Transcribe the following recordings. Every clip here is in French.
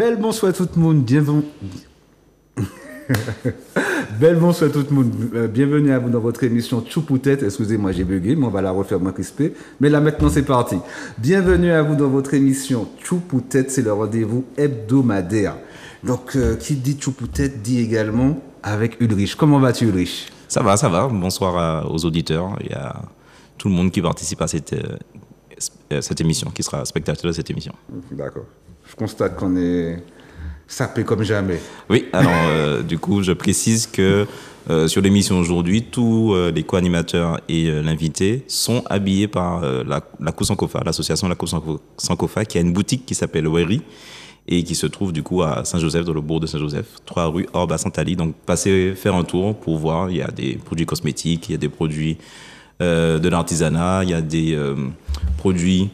Belle bonsoir tout le monde, bienvenue. Belle bonsoir tout le monde, bienvenue à vous dans votre émission Tchoupoutet. Excusez-moi, j'ai bugué, mais on va la refaire moins crispé. Mais là maintenant c'est parti. Bienvenue à vous dans votre émission Tchoupoutet, c'est le rendez-vous hebdomadaire. Donc qui dit Tchoupoutet dit également avec Ulrich. Comment vas-tu Ulrich? Ça va, ça va. Bonsoir aux auditeurs et à tout le monde qui participe à cette émission, qui sera spectateur de cette émission. D'accord. Je constate qu'on est sapé comme jamais. Oui, alors du coup, je précise que sur l'émission aujourd'hui, tous les co-animateurs et l'invité sont habillés par la Koussankofa, l'association La Koussankofa, qui a une boutique qui s'appelle Weri et qui se trouve du coup à Saint-Joseph, dans le bourg de Saint-Joseph, 3 rue Orbe à Saint-Ali. Donc passez faire un tour pour voir, il y a des produits cosmétiques, il y a des produits de l'artisanat, il y a des produits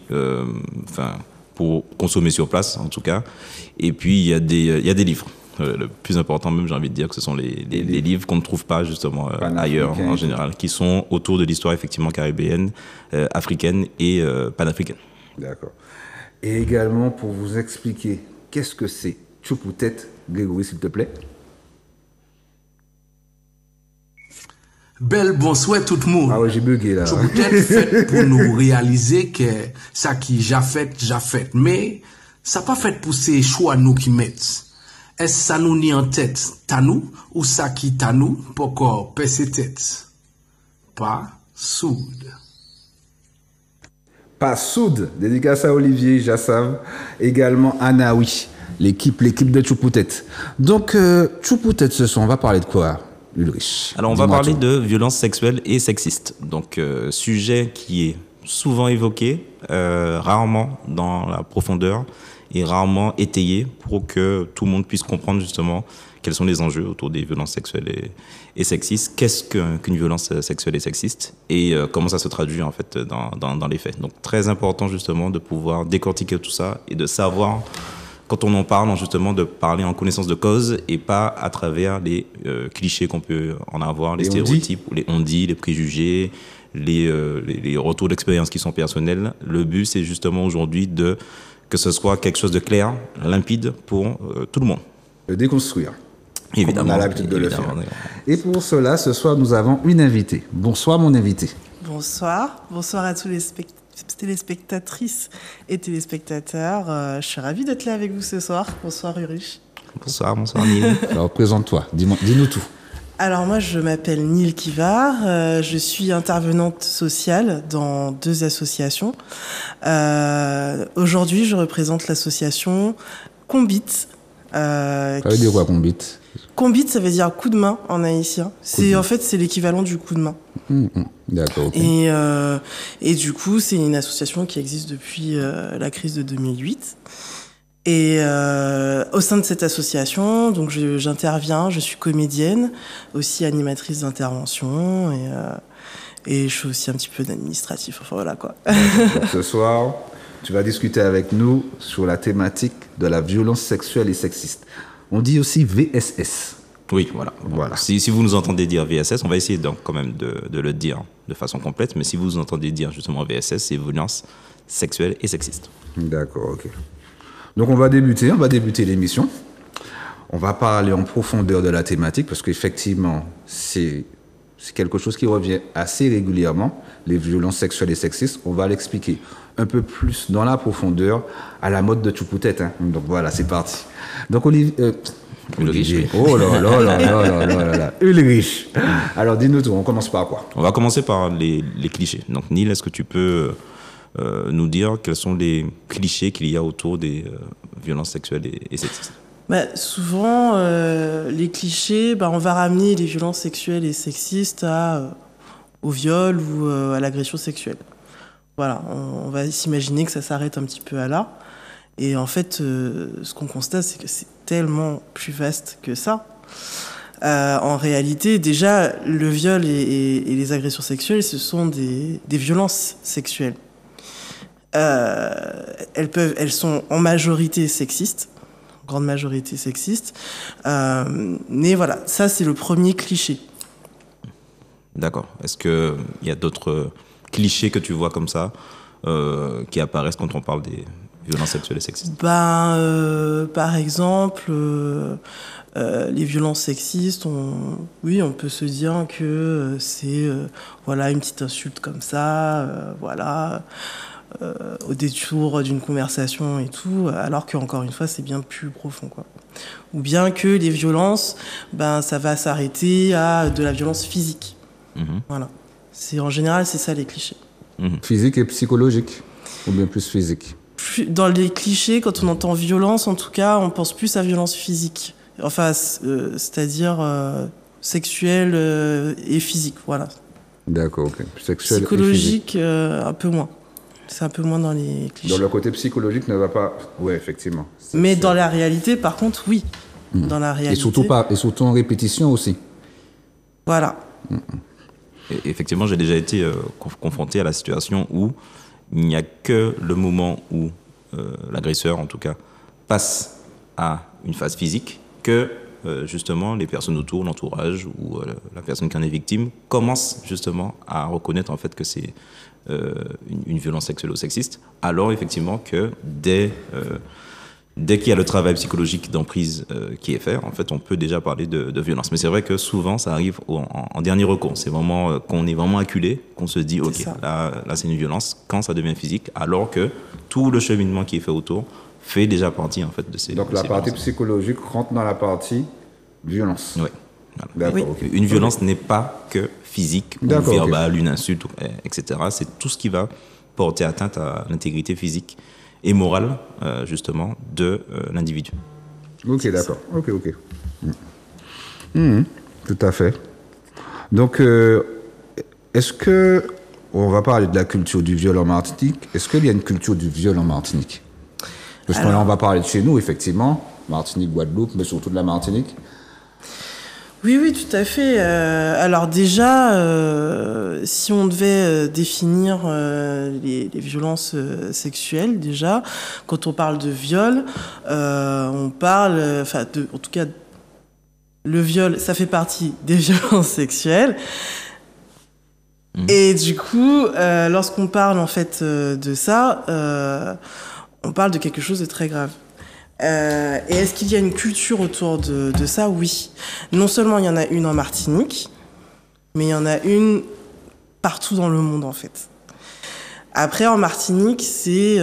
pour consommer sur place en tout cas, et puis il y a des livres. Le plus important même, j'ai envie de dire que ce sont les livres qu'on ne trouve pas justement ailleurs en général, qui sont autour de l'histoire effectivement caribéenne, africaine et panafricaine. D'accord. Et également pour vous expliquer qu'est-ce que c'est Tchoupoutet, Grégory s'il te plaît. Belle bonsoir tout le monde. Ah ouais, j'ai bugué là. Tchoupoutet fait pour nous réaliser que ça qui j'ai fait. Mais ça pas fait pour ces choix nous qui mettent. Est-ce ça nous ni en tête, ta nous, ou ça qui ta nous, pour qu'on pèse tête? Pas soude. Pas soude, dédicace à Olivier Jassav, également Anaoui, l'équipe de Tchoupoutet. Donc, Tchoupoutet ce soir, on va parler de quoi, Ulrich? Alors, on va parler de violences sexuelles et sexistes. Donc, sujet qui est souvent évoqué, rarement dans la profondeur et rarement étayé pour que tout le monde puisse comprendre justement quels sont les enjeux autour des violences sexuelles et sexistes. Qu'est-ce qu'une violence sexuelle et sexiste et comment ça se traduit en fait dans les faits. Donc très important justement de pouvoir décortiquer tout ça et de savoir quand on en parle justement de parler en connaissance de cause et pas à travers les clichés qu'on peut en avoir, les stéréotypes, les on-dit, les préjugés, les retours d'expérience qui sont personnels. Le but c'est justement aujourd'hui que ce soit quelque chose de clair, limpide pour tout le monde. Le déconstruire. Évidemment. On a l'habitude de le faire. Et pour cela, ce soir, nous avons une invitée. Bonsoir, mon invité. Bonsoir. Bonsoir à tous les téléspectatrices et téléspectateurs. Je suis ravie d'être là avec vous ce soir. Bonsoir, Ulrich. Bonsoir Neil. Alors, présente-toi. Dis-nous tout. Alors, moi, je m'appelle Neil Kivar. Je suis intervenante sociale dans 2 associations. Aujourd'hui, je représente l'association Combit. Ça veut dire quoi, Combit? Combit, ça veut dire coup de main en haïtien. En fait, c'est l'équivalent du coup de main. D'accord. Okay. Et du coup, c'est une association qui existe depuis la crise de 2008. Et au sein de cette association, donc j'interviens, je suis comédienne, aussi animatrice d'intervention et je fais aussi un petit peu d'administratif. Enfin voilà quoi. Ce soir, tu vas discuter avec nous sur la thématique de la violence sexuelle et sexiste. On dit aussi VSS. Oui, voilà. Si vous nous entendez dire VSS, on va essayer donc quand même de le dire de façon complète, mais si vous nous entendez dire justement VSS, c'est violence sexuelle et sexiste. D'accord, ok. Donc on va débuter l'émission. On va parler en profondeur de la thématique parce qu'effectivement, c'est quelque chose qui revient assez régulièrement, les violences sexuelles et sexistes. On va l'expliquer un peu plus dans la profondeur à la mode de Tchoupoutet. Donc voilà, c'est parti. Donc Olivier. Oh là là là là là là. Ulrich. Alors dis-nous tout, on commence par quoi? On va commencer par les clichés. Donc Neil, est-ce que tu peux nous dire quels sont les clichés qu'il y a autour des violences sexuelles et sexistes? Souvent, les clichés, on va ramener les violences sexuelles et sexistes au viol ou à l'agression sexuelle. Voilà, on va s'imaginer que ça s'arrête un petit peu à là. Et en fait, ce qu'on constate, c'est que c'est tellement plus vaste que ça. En réalité, déjà, le viol et les agressions sexuelles, ce sont des violences sexuelles. Elles sont en majorité sexistes, grande majorité sexistes. Mais voilà, ça c'est le premier cliché. D'accord. Est-ce qu'il y a d'autres clichés que tu vois comme ça qui apparaissent quand on parle des violences sexuelles et sexistes? Par exemple, les violences sexistes, oui, on peut se dire que c'est voilà, une petite insulte comme ça, voilà, au détour d'une conversation et tout, alors qu'encore une fois, c'est bien plus profond, quoi. Ou bien que les violences, ça va s'arrêter à de la violence physique. Voilà. En général, c'est ça les clichés. Physique et psychologique, ou bien plus physique? Dans les clichés, quand on entend violence, en tout cas, on pense plus à violence physique. Enfin, c'est-à-dire sexuelle et physique, voilà. D'accord, ok. Sexuelle psychologique, et physique. Un peu moins. C'est un peu moins dans les clichés. Donc le côté psychologique ne va pas... Oui, effectivement. Mais dans la réalité, par contre, oui. Dans la réalité. Et surtout en répétition aussi. Voilà. Et effectivement, j'ai déjà été confronté à la situation où il n'y a que le moment où l'agresseur, en tout cas, passe à une phase physique que justement les personnes autour, l'entourage ou la personne qui en est victime commencent justement à reconnaître en fait que c'est une violence sexuelle ou sexiste, alors effectivement que dès qu'il y a le travail psychologique d'emprise qui est fait, en fait, on peut déjà parler de violence. Mais c'est vrai que souvent, ça arrive en dernier recours. C'est vraiment qu'on est vraiment acculé, qu'on se dit, OK, là c'est une violence, quand ça devient physique, alors que tout le cheminement qui est fait autour fait déjà partie, en fait, de ces Donc, la partie psychologique rentre dans la partie violence. Oui. Voilà. Oui. Une violence n'est pas que physique, ou verbale, une insulte, etc. C'est tout ce qui va porter atteinte à l'intégrité physique et morale, justement, de l'individu. Ok, d'accord. Ok. Tout à fait. Donc, est-ce que, on va parler de la culture du viol en Martinique, est-ce qu'il y a une culture du viol en Martinique? Parce que là, on va parler de chez nous, effectivement, Martinique, Guadeloupe, mais surtout de la Martinique. Oui, tout à fait. Alors déjà, si on devait définir les violences sexuelles, déjà, quand on parle de viol, on parle, en tout cas, le viol, ça fait partie des violences sexuelles. Et du coup, lorsqu'on parle en fait de ça, on parle de quelque chose de très grave. Et est-ce qu'il y a une culture autour de ça? Oui. Non seulement il y en a une en Martinique, mais il y en a une partout dans le monde, en fait. Après, en Martinique, c'est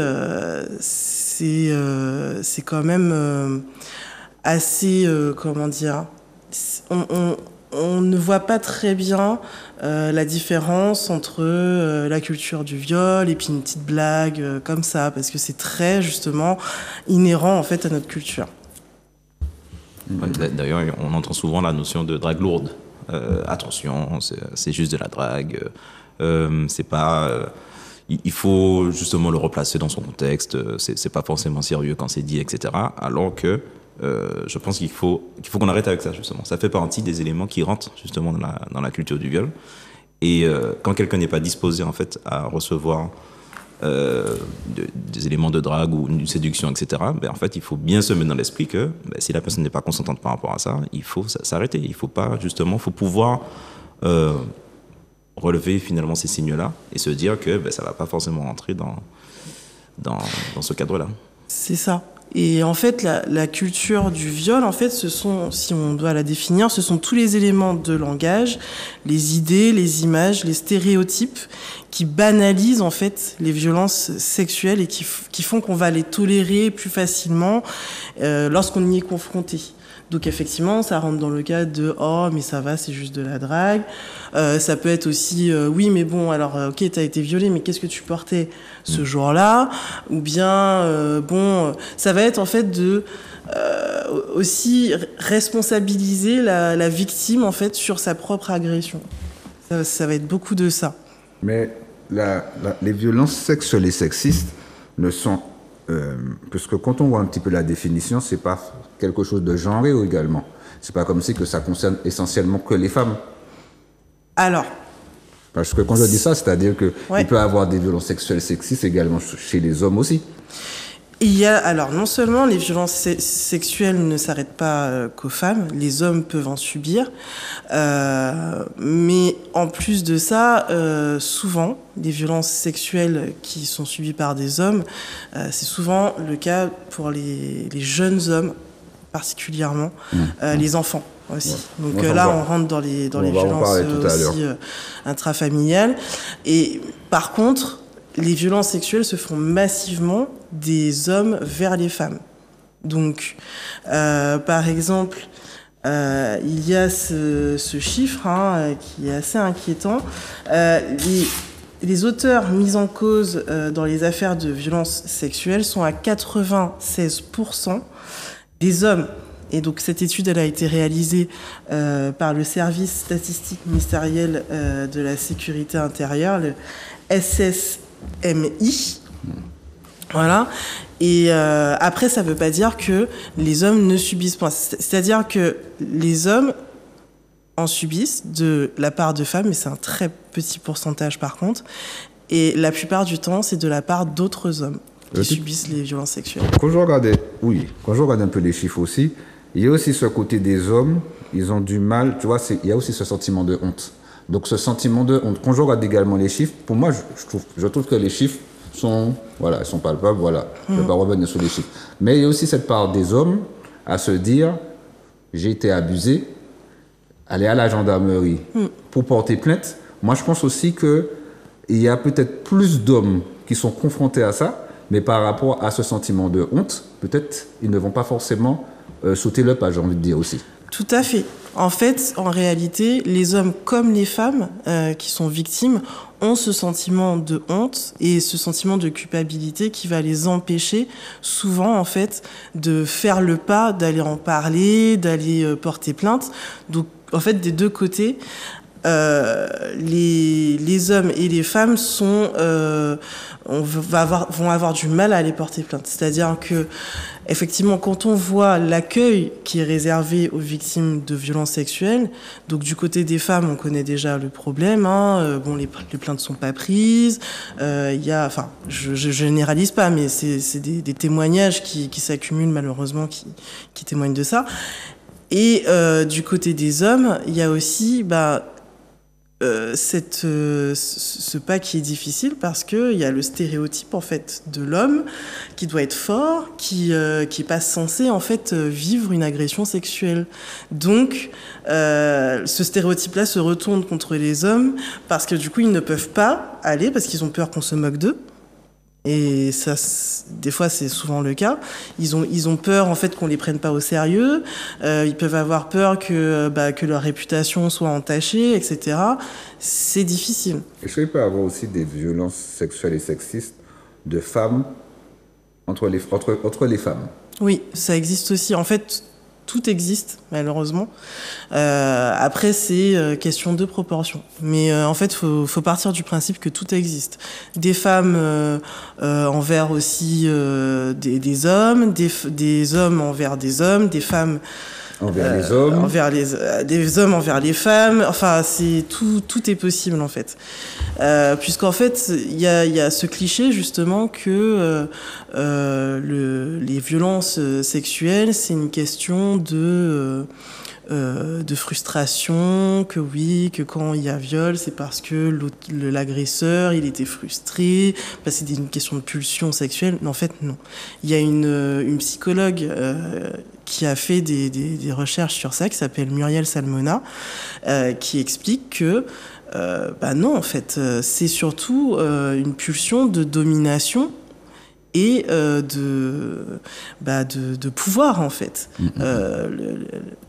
quand même assez... comment dire? On ne voit pas très bien la différence entre la culture du viol et puis une petite blague comme ça, parce que c'est très, justement, inhérent, en fait, à notre culture. D'ailleurs, on entend souvent la notion de drague lourde. Attention, c'est juste de la drague. C'est pas... il faut justement le replacer dans son contexte. C'est pas forcément sérieux quand c'est dit, etc. Alors que je pense qu'il faut qu'on arrête avec ça, justement. Ça fait partie des éléments qui rentrent justement dans la culture du viol. Et quand quelqu'un n'est pas disposé en fait à recevoir des éléments de drague ou une séduction, etc., en fait, il faut bien se mettre dans l'esprit que si la personne n'est pas consentante par rapport à ça, il faut s'arrêter. Il faut pas, justement, faut pouvoir relever finalement ces signes-là et se dire que ça va pas forcément rentrer dans ce cadre-là. C'est ça. Et en fait, la culture du viol, en fait, si on doit la définir, ce sont tous les éléments de langage, les idées, les images, les stéréotypes qui banalisent, en fait, les violences sexuelles et qui font qu'on va les tolérer plus facilement lorsqu'on y est confronté. Donc effectivement, ça rentre dans le cadre de « Oh, mais ça va, c'est juste de la drague ». Ça peut être aussi « Oui, mais bon, alors, ok, t'as été violée, mais qu'est-ce que tu portais ce jour-là ?» Ou bien, ça va être en fait de aussi responsabiliser la victime en fait sur sa propre agression. Ça va être beaucoup de ça. Mais les violences sexuelles et sexistes ne sont... parce que quand on voit un petit peu la définition, c'est pas quelque chose de genré également. C'est pas comme si que ça concerne essentiellement que les femmes. Alors. Parce que quand je dis ça, c'est-à-dire que il peut y avoir des violences sexuelles sexistes également chez les hommes aussi. Il y a, alors, non seulement les violences sexuelles ne s'arrêtent pas qu'aux femmes, les hommes peuvent en subir, mais en plus de ça, souvent, les violences sexuelles qui sont subies par des hommes, c'est souvent le cas pour les jeunes hommes, particulièrement, les enfants aussi. Ouais. Donc là, on rentre dans les violences aussi intrafamiliales. Et par contre, les violences sexuelles se font massivement des hommes vers les femmes. Donc, par exemple, il y a ce chiffre qui est assez inquiétant. Les auteurs mis en cause dans les affaires de violences sexuelles sont à 96% des hommes. Et donc cette étude, elle a été réalisée par le service statistique ministériel de la sécurité intérieure, le SSMI. Voilà. Et après, ça ne veut pas dire que les hommes ne subissent pas. C'est-à-dire que les hommes en subissent de la part de femmes, mais c'est un très petit pourcentage par contre. Et la plupart du temps, c'est de la part d'autres hommes qui subissent les violences sexuelles. Quand je regarde un peu les chiffres aussi, il y a aussi ce côté des hommes, ils ont du mal, tu vois, il y a aussi ce sentiment de honte. Donc ce sentiment de honte, quand je regarde également les chiffres, pour moi, je trouve que les chiffres sont palpables, voilà. Je ne vais pas revenir sur les chiffres. Mais il y a aussi cette part des hommes à se dire, j'ai été abusé, aller à la gendarmerie pour porter plainte. Moi, je pense aussi qu'il y a peut-être plus d'hommes qui sont confrontés à ça, mais par rapport à ce sentiment de honte, peut-être ils ne vont pas forcément sauter le pas, j'ai envie de dire aussi. Tout à fait. En fait, en réalité, les hommes comme les femmes qui sont victimes ont ce sentiment de honte et ce sentiment de culpabilité qui va les empêcher souvent, en fait, de faire le pas, d'aller en parler, d'aller porter plainte. Donc, en fait, des deux côtés, les hommes et les femmes vont avoir du mal à aller porter plainte. C'est-à-dire que, effectivement, quand on voit l'accueil qui est réservé aux victimes de violences sexuelles, donc du côté des femmes, on connaît déjà le problème. Les plaintes sont pas prises. Je généralise pas, mais c'est des témoignages qui s'accumulent malheureusement, qui témoignent de ça. Et du côté des hommes, il y a aussi ce pas qui est difficile parce que il y a le stéréotype en fait de l'homme qui doit être fort, qui est pas censé en fait vivre une agression sexuelle. Donc ce stéréotype-là se retourne contre les hommes parce que du coup ils ne peuvent pas aller parce qu'ils ont peur qu'on se moque d'eux. Et ça, des fois, c'est souvent le cas. Ils ont peur, en fait, qu'on les prenne pas au sérieux. Ils peuvent avoir peur que leur réputation soit entachée, etc. C'est difficile. Est-ce qu'il peut y avoir aussi des violences sexuelles et sexistes de femmes entre les femmes? Oui, ça existe aussi. En fait, tout existe, malheureusement. Après, c'est question de proportion. Mais en fait, faut partir du principe que tout existe. Des femmes envers aussi des hommes, des hommes envers des hommes, des femmes envers les hommes, des hommes envers les femmes. Enfin, c'est tout est possible en fait, puisqu'en fait il y a ce cliché justement que les violences sexuelles c'est une question de frustration, que quand il y a viol, c'est parce que l'agresseur, il était frustré, parce que c'est une question de pulsion sexuelle. Mais en fait, non. Il y a une psychologue qui a fait des recherches sur ça, qui s'appelle Muriel Salmona, qui explique que non, en fait, c'est surtout une pulsion de domination et de pouvoir en fait.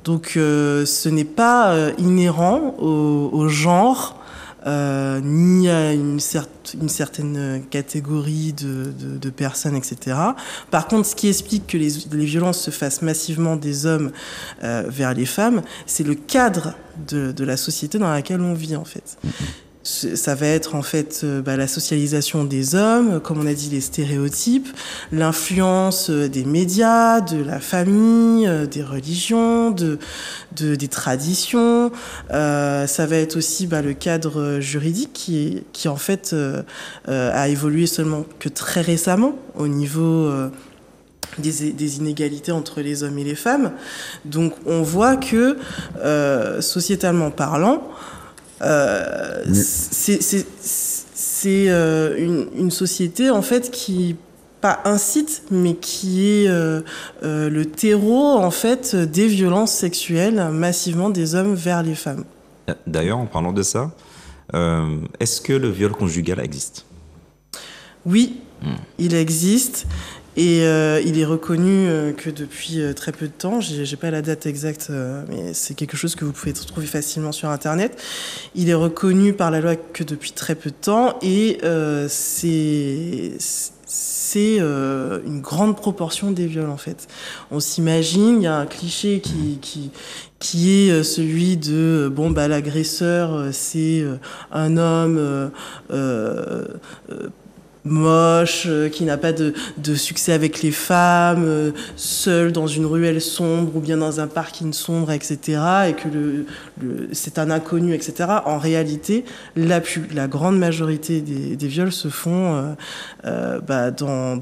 Donc ce n'est pas inhérent au genre ni à une certaine catégorie de personnes, etc. Par contre, ce qui explique que les violences se fassent massivement des hommes vers les femmes, c'est le cadre de la société dans laquelle on vit en fait. Ça va être en fait la socialisation des hommes, comme on a dit, les stéréotypes, l'influence des médias, de la famille, des religions, des traditions. Ça va être aussi le cadre juridique qui en fait a évolué seulement que très récemment au niveau des inégalités entre les hommes et les femmes. Donc on voit que, sociétalement parlant, c'est une société en fait qui pas incite, mais qui est le terreau en fait des violences sexuelles massivement des hommes vers les femmes. D'ailleurs, en parlant de ça, est-ce que le viol conjugal existe? Oui, il existe. Et il est reconnu que depuis très peu de temps, j'ai pas la date exacte, mais c'est quelque chose que vous pouvez trouver facilement sur Internet. Il est reconnu par la loi que depuis très peu de temps, et c'est une grande proportion des viols en fait. On s'imagine, il y a un cliché qui est celui de l'agresseur c'est un homme moche, qui n'a pas de succès avec les femmes, seul dans une ruelle sombre ou bien dans un parking sombre, etc. Et que c'est un inconnu, etc. En réalité, la grande majorité des viols se font dans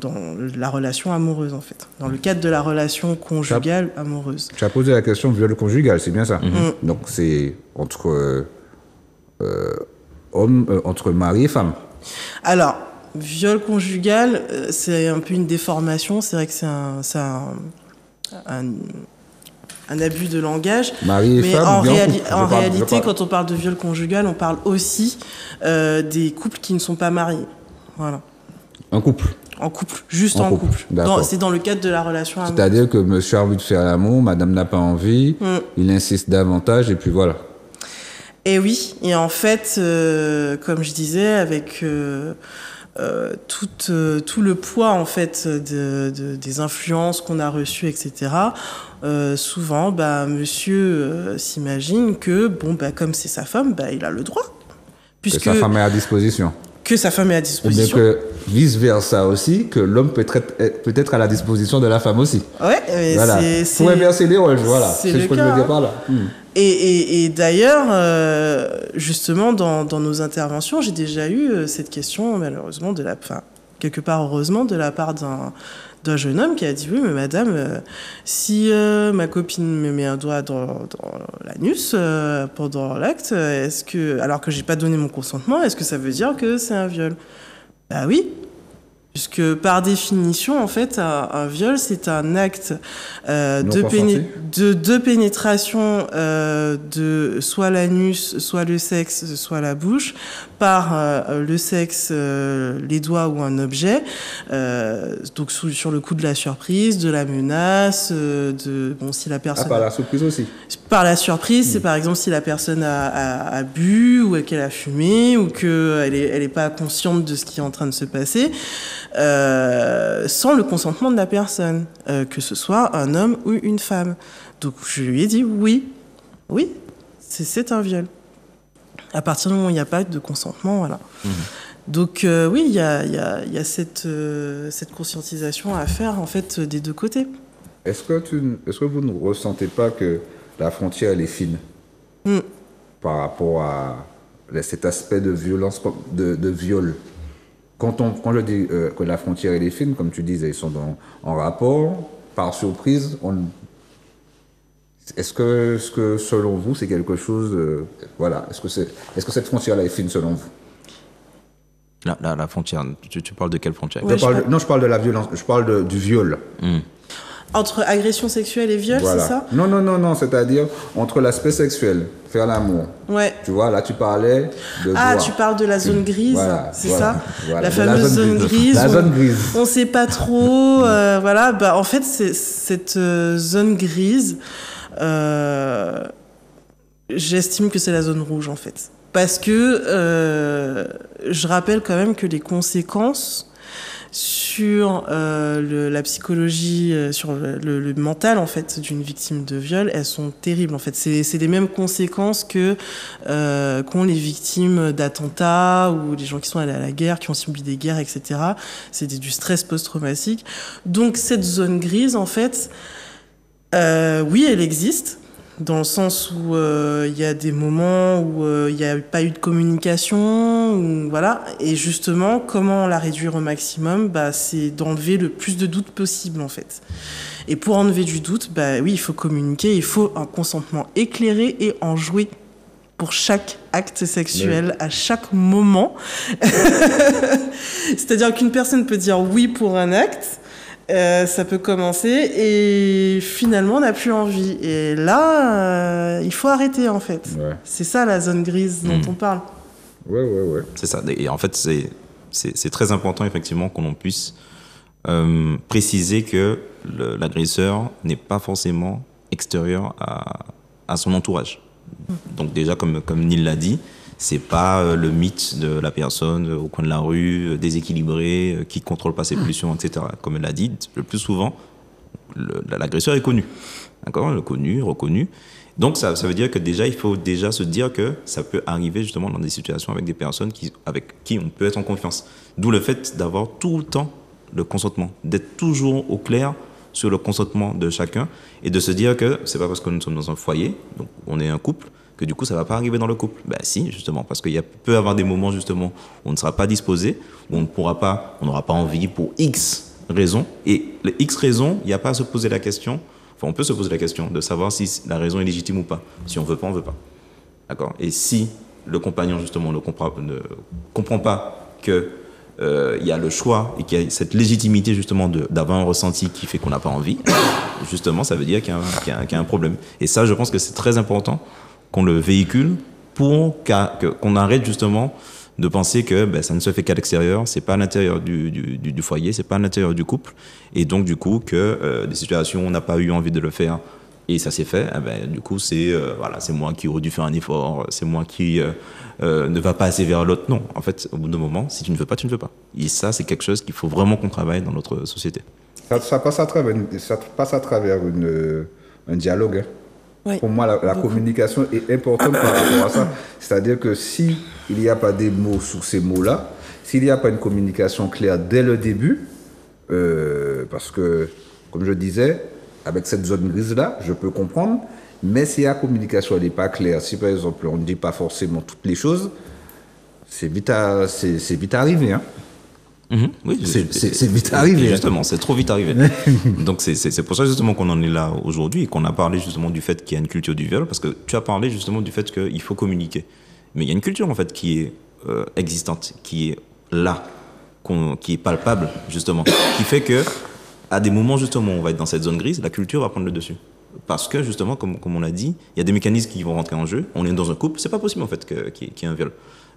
la relation amoureuse, en fait. Dans le cadre de la relation conjugale amoureuse. Tu as posé la question de viol conjugal, c'est bien ça? Donc c'est entre hommes, entre mari et femme. Alors, viol conjugal, c'est un peu une déformation. C'est vrai que c'est un abus de langage. Mari et mais femme, en réalité, quand on parle de viol conjugal, on parle aussi des couples qui ne sont pas mariés. Voilà. Un couple. En couple, juste en couple. C'est dans le cadre de la relation amoureuse. C'est-à-dire que monsieur a envie de faire l'amour, madame n'a pas envie, il insiste davantage et puis voilà. Et oui, et en fait, comme je disais, avec tout le poids en fait des influences qu'on a reçues, etc. Souvent, monsieur s'imagine que comme c'est sa femme, il a le droit, puisque sa femme est à disposition. Que sa femme est à disposition. Et bien que vice versa aussi, que l'homme peut être à la disposition de la femme aussi. Ouais, mais voilà. Pour inverser les rôles, voilà. C'est ce que je veux dire par là. Et d'ailleurs, justement, dans nos interventions, j'ai déjà eu cette question, malheureusement, quelque part heureusement, de la part d'un jeune homme qui a dit: oui, mais madame, si ma copine me met un doigt dans l'anus pendant l'acte, alors que j'ai pas donné mon consentement, est-ce que ça veut dire que c'est un viol? Bah oui. Puisque par définition, en fait, un viol, c'est un acte de pénétration de soit l'anus, soit le sexe, soit la bouche, par le sexe, les doigts ou un objet, donc sur le coup de la surprise, de la menace, si la personne... par la surprise aussi. Par la surprise, c'est par exemple si la personne a bu ou qu'elle a fumé ou qu'elle est pas consciente de ce qui est en train de se passer. Sans le consentement de la personne, que ce soit un homme ou une femme. Donc je lui ai dit oui, c'est un viol. À partir du moment où il n'y a pas de consentement, voilà. Donc oui, il y a cette conscientisation à faire en fait des deux côtés. Est-ce que vous ne ressentez pas que la frontière elle est fine par rapport à cet aspect de violence, de viol? Quand je dis que la frontière elle est fine, comme tu disais, ils sont en rapport, par surprise, est-ce que selon vous c'est quelque chose, est-ce que cette frontière-là est fine selon vous? La frontière, tu parles de quelle frontière? Je parle de la violence, je parle du viol. Entre agression sexuelle et viol, voilà. C'est ça? Non, c'est-à-dire entre l'aspect sexuel, faire l'amour. Ouais. Tu vois, là tu parlais de tu parles de la zone grise, c'est ça? Voilà, la fameuse zone grise. La zone grise. On sait pas trop, voilà. En fait, cette zone grise, j'estime que c'est la zone rouge, en fait. Parce que je rappelle quand même que les conséquences sur la psychologie, sur le mental en fait d'une victime de viol, elles sont terribles en fait. C'est les mêmes conséquences qu'ont les victimes d'attentats ou les gens qui sont allés à la guerre, qui ont subi des guerres, etc. C'est du stress post-traumatique. Donc cette zone grise en fait, oui, elle existe. dans le sens où il y a des moments où il n'y a pas eu de communication, voilà. Et justement, comment la réduire au maximum, c'est d'enlever le plus de doutes possible, en fait. Et pour enlever du doute, oui, il faut communiquer, il faut un consentement éclairé et enjoué pour chaque acte sexuel, à chaque moment. C'est-à-dire qu'une personne peut dire oui pour un acte, ça peut commencer et finalement on n'a plus envie. Et là, il faut arrêter en fait. Ouais. C'est ça la zone grise dont on parle. Ouais. C'est ça. Et en fait, c'est très important effectivement qu'on puisse préciser que l'agresseur n'est pas forcément extérieur à son entourage. Donc déjà, comme Neil l'a dit, c'est pas le mythe de la personne au coin de la rue, déséquilibrée, qui contrôle pas ses pulsions, etc. Comme elle l'a dit, le plus souvent, l'agresseur est connu. D'accord ? Connu, reconnu. Donc ça veut dire que déjà, il faut déjà se dire que ça peut arriver justement dans des situations avec des personnes avec qui on peut être en confiance. D'où le fait d'avoir tout le temps le consentement, d'être toujours au clair sur le consentement de chacun et de se dire que c'est pas parce que nous sommes dans un foyer, donc on est un couple, que du coup ça va pas arriver dans le couple. Si, justement, parce qu'il peut y avoir des moments justement où on ne sera pas disposé, où on n'aura pas envie pour X raisons, et les X raisons, il n'y a pas à se poser la question, enfin on peut se poser la question de savoir si la raison est légitime ou pas. Si on veut pas, on veut pas. D'accord ? Et si le compagnon justement ne comprend pas que il y a le choix et qu'il y a cette légitimité justement d'avoir un ressenti qui fait qu'on n'a pas envie, justement ça veut dire qu'il y a un problème. Et ça, je pense que c'est très important qu'on le véhicule pour qu'on arrête justement de penser que ça ne se fait qu'à l'extérieur, c'est pas à l'intérieur du foyer, c'est pas à l'intérieur du couple, et donc du coup que des situations où on n'a pas eu envie de le faire et ça s'est fait, du coup c'est moi qui aurais dû faire un effort, c'est moi qui ne va pas assez vers l'autre. Non, en fait, au bout d'un moment, si tu ne veux pas, tu ne veux pas. Et ça, c'est quelque chose qu'il faut vraiment qu'on travaille dans notre société. Ça passe à travers un dialogue. Hein. Oui. Pour moi, la communication est importante par rapport à ça. C'est-à-dire que s'il n'y a pas des mots sur ces mots-là, s'il n'y a pas une communication claire dès le début, parce que, comme je disais, avec cette zone grise-là, je peux comprendre, mais si la communication n'est pas claire, si par exemple on ne dit pas forcément toutes les choses, c'est vite arrivé. Hein. Oui, c'est vite arrivé. Justement, c'est trop vite arrivé. Donc c'est pour ça justement qu'on en est là aujourd'hui et qu'on a parlé justement du fait qu'il y a une culture du viol, parce que tu as parlé justement du fait qu'il faut communiquer. Mais il y a une culture en fait qui est existante, qui est là, qui est palpable justement, qui fait que à des moments justement où on va être dans cette zone grise, la culture va prendre le dessus. Parce que justement, comme on l'a dit, il y a des mécanismes qui vont rentrer en jeu. On est dans un couple, c'est pas possible en fait qu'il y ait un viol.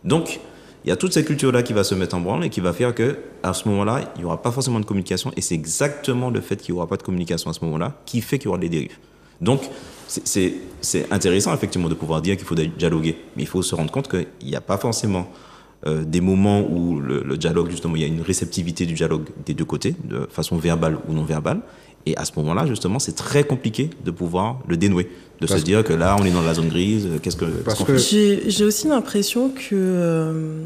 Donc il y a toute cette culture-là qui va se mettre en branle et qui va faire qu'à ce moment-là, il n'y aura pas forcément de communication. Et c'est exactement le fait qu'il n'y aura pas de communication à ce moment-là qui fait qu'il y aura des dérives. Donc, c'est intéressant, effectivement, de pouvoir dire qu'il faut dialoguer. Mais il faut se rendre compte qu'il n'y a pas forcément des moments où le dialogue, justement, il y a une réceptivité du dialogue des deux côtés, de façon verbale ou non verbale. Et à ce moment-là, justement, c'est très compliqué de pouvoir le dénouer. De se dire que là, on est dans la zone grise, qu'est-ce qu'on fait ? J'ai aussi l'impression que,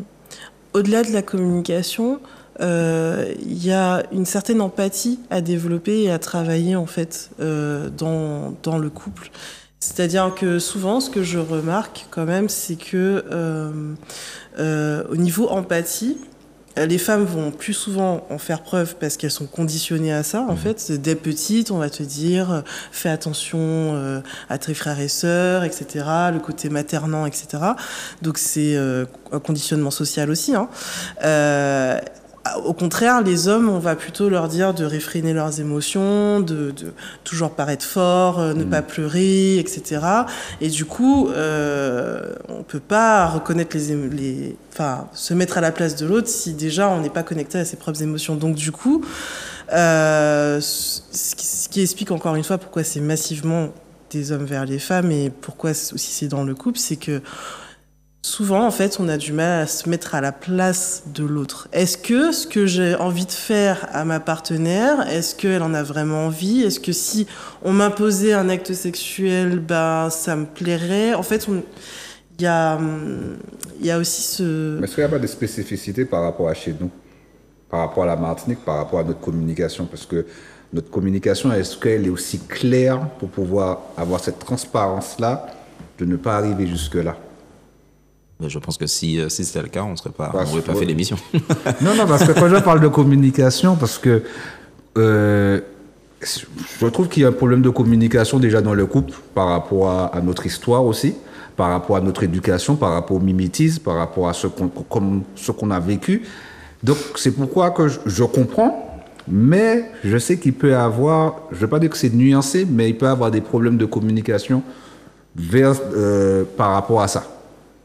au-delà de la communication, il y a une certaine empathie à développer et à travailler, en fait, dans le couple. C'est-à-dire que souvent, ce que je remarque quand même, c'est que au niveau empathie, les femmes vont plus souvent en faire preuve parce qu'elles sont conditionnées à ça. En fait, dès petites, on va te dire fais attention à tes frères et sœurs, etc. Le côté maternant, etc. Donc c'est un conditionnement social aussi. Hein. Au contraire, les hommes, on va plutôt leur dire de réfréner leurs émotions, de toujours paraître fort, ne pas pleurer, etc. Et du coup, on peut pas reconnaître se mettre à la place de l'autre si déjà on n'est pas connecté à ses propres émotions. Donc du coup, ce qui explique encore une fois pourquoi c'est massivement des hommes vers les femmes et pourquoi aussi c'est dans le couple, c'est que souvent, en fait, on a du mal à se mettre à la place de l'autre. Est-ce que ce que j'ai envie de faire à ma partenaire, est-ce qu'elle en a vraiment envie ? Est-ce que si on m'imposait un acte sexuel, ça me plairait ? En fait, il y a aussi ce... Mais est-ce qu'il n'y a pas de spécificité par rapport à chez nous ? Par rapport à la Martinique, par rapport à notre communication ? Parce que notre communication, est-ce qu'elle est aussi claire pour pouvoir avoir cette transparence-là, de ne pas arriver jusque-là? Mais je pense que si c'était le cas, on Parce n'aurait pas que- fait l'émission. Non, parce que quand je parle de communication, parce que je trouve qu'il y a un problème de communication déjà dans le couple par rapport à notre histoire aussi, par rapport à notre éducation, par rapport au mimétisme, par rapport à ce qu'on a vécu. Donc, c'est pourquoi que je comprends, mais je sais qu'il peut y avoir, je ne veux pas dire que c'est nuancé, mais il peut y avoir des problèmes de communication par rapport à ça.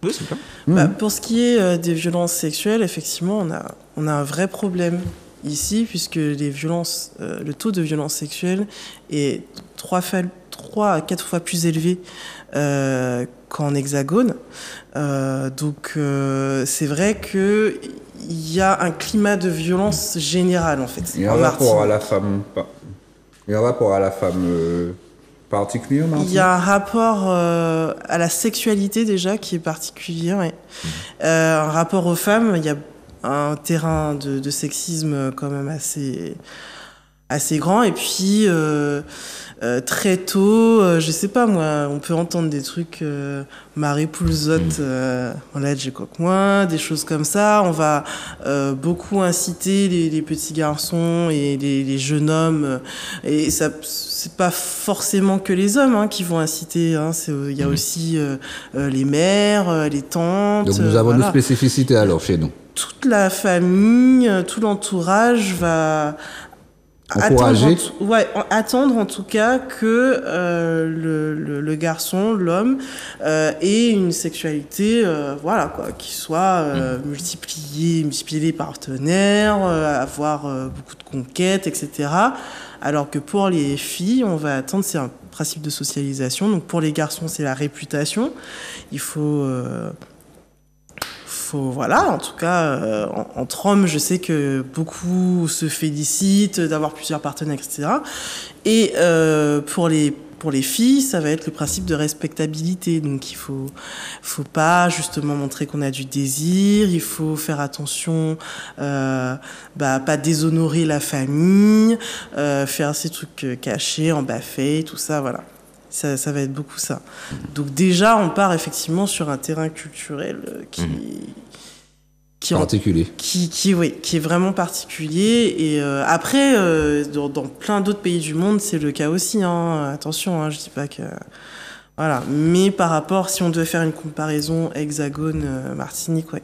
Oui, c'est clair. Bah, pour ce qui est des violences sexuelles, effectivement, on a un vrai problème ici, puisque le taux de violence sexuelle est 3 à 4 fois plus élevé qu'en hexagone. Donc, c'est vrai qu'il y a un climat de violence générale, en fait. Il y a un rapport à la femme, particulier en Martinique. Il y a un rapport à la sexualité déjà qui est particulier. Ouais. Un rapport aux femmes, il y a un terrain de sexisme quand même assez grand. Et puis très tôt, je sais pas moi, on peut entendre des trucs Marie Poulzotte, voilà, j'ai coque moi, des choses comme ça. On va beaucoup inciter les petits garçons et les jeunes hommes. Et ça, c'est pas forcément que les hommes qui vont inciter. Il y a aussi les mères, les tantes. Donc nous avons voilà. nos spécificités alors chez nous. Toute la famille, tout l'entourage va Encourager. attendre en tout cas que le garçon, l'homme, ait une sexualité, voilà quoi, qui soit multiplier les partenaires, avoir beaucoup de conquêtes, etc. Alors que pour les filles, on va attendre, c'est un principe de socialisation. Donc pour les garçons, c'est la réputation. Il faut voilà, en tout cas, entre hommes, je sais que beaucoup se félicitent d'avoir plusieurs partenaires, etc. Et pour les filles, ça va être le principe de respectabilité. Donc, il faut pas justement montrer qu'on a du désir. Il faut faire attention, pas déshonorer la famille, faire ces trucs cachés, en baffet, tout ça, voilà. Ça va être beaucoup ça. Donc déjà, on part effectivement sur un terrain culturel qui Particulier. Qui est vraiment particulier. Et après, dans plein d'autres pays du monde, c'est le cas aussi. Attention, je dis pas que... Voilà. Mais par rapport, si on devait faire une comparaison hexagone-Martinique, ouais.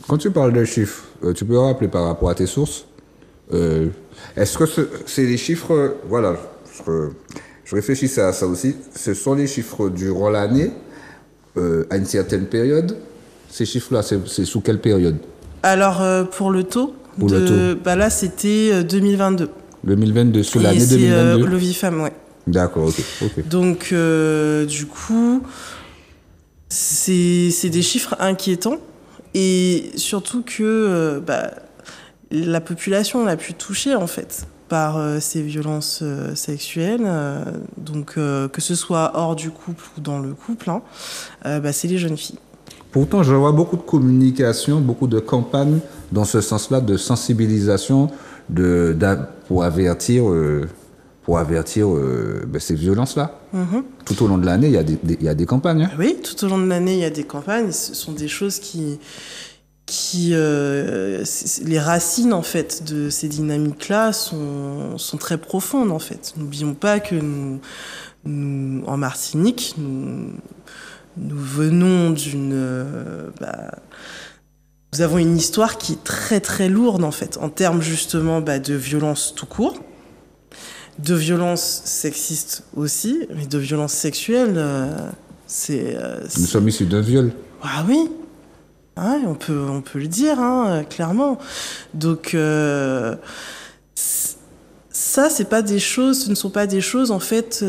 Quand tu parles de chiffres, tu peux rappeler par rapport à tes sources. Est-ce que c'est les chiffres... Voilà, je réfléchissais à ça aussi. Ce sont les chiffres durant l'année, à une certaine période. Ces chiffres-là, c'est sous quelle période? Alors, pour le taux, là, c'était 2022. 2022, sous l'année Et 2022. c'est l'Ovifam, ouais. D'accord, ok. Donc, du coup, c'est des chiffres inquiétants. Et surtout que la population la plus touchée, en fait, par ces violences sexuelles, donc que ce soit hors du couple ou dans le couple, c'est les jeunes filles. Pourtant, je vois beaucoup de communication, beaucoup de campagnes dans ce sens-là, de sensibilisation, pour avertir ces violences-là. Mm-hmm. Tout au long de l'année, il y a des campagnes. Oui, tout au long de l'année, il y a des campagnes. Ce sont des choses les racines en fait de ces dynamiques-là sont très profondes en fait. N'oublions pas que nous en Martinique, nous venons nous avons une histoire qui est très très lourde en fait, en termes justement de violence tout court, de violence sexiste aussi, mais de violence sexuelle, Nous sommes issus d'un viol. Ah oui, on peut le dire, clairement. Donc ça, ce ne sont pas des choses en fait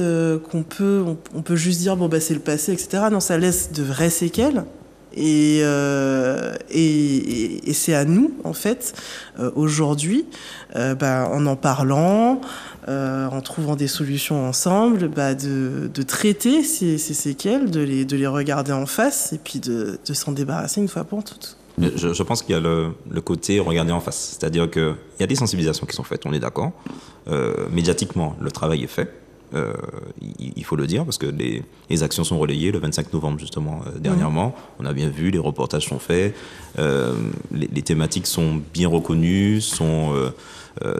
on peut juste dire c'est le passé, etc. Non, ça laisse de vraies séquelles. Et c'est à nous, en fait, aujourd'hui, en parlant, en trouvant des solutions ensemble, de traiter ces séquelles, de les regarder en face et puis de s'en débarrasser une fois pour toutes. Mais je pense qu'il y a le côté regarder en face. C'est-à-dire qu'il y a des sensibilisations qui sont faites, on est d'accord. Médiatiquement, le travail est fait. Il faut le dire, parce que les actions sont relayées le 25 novembre, justement, dernièrement. On a bien vu, les reportages sont faits, les thématiques sont bien reconnues, sont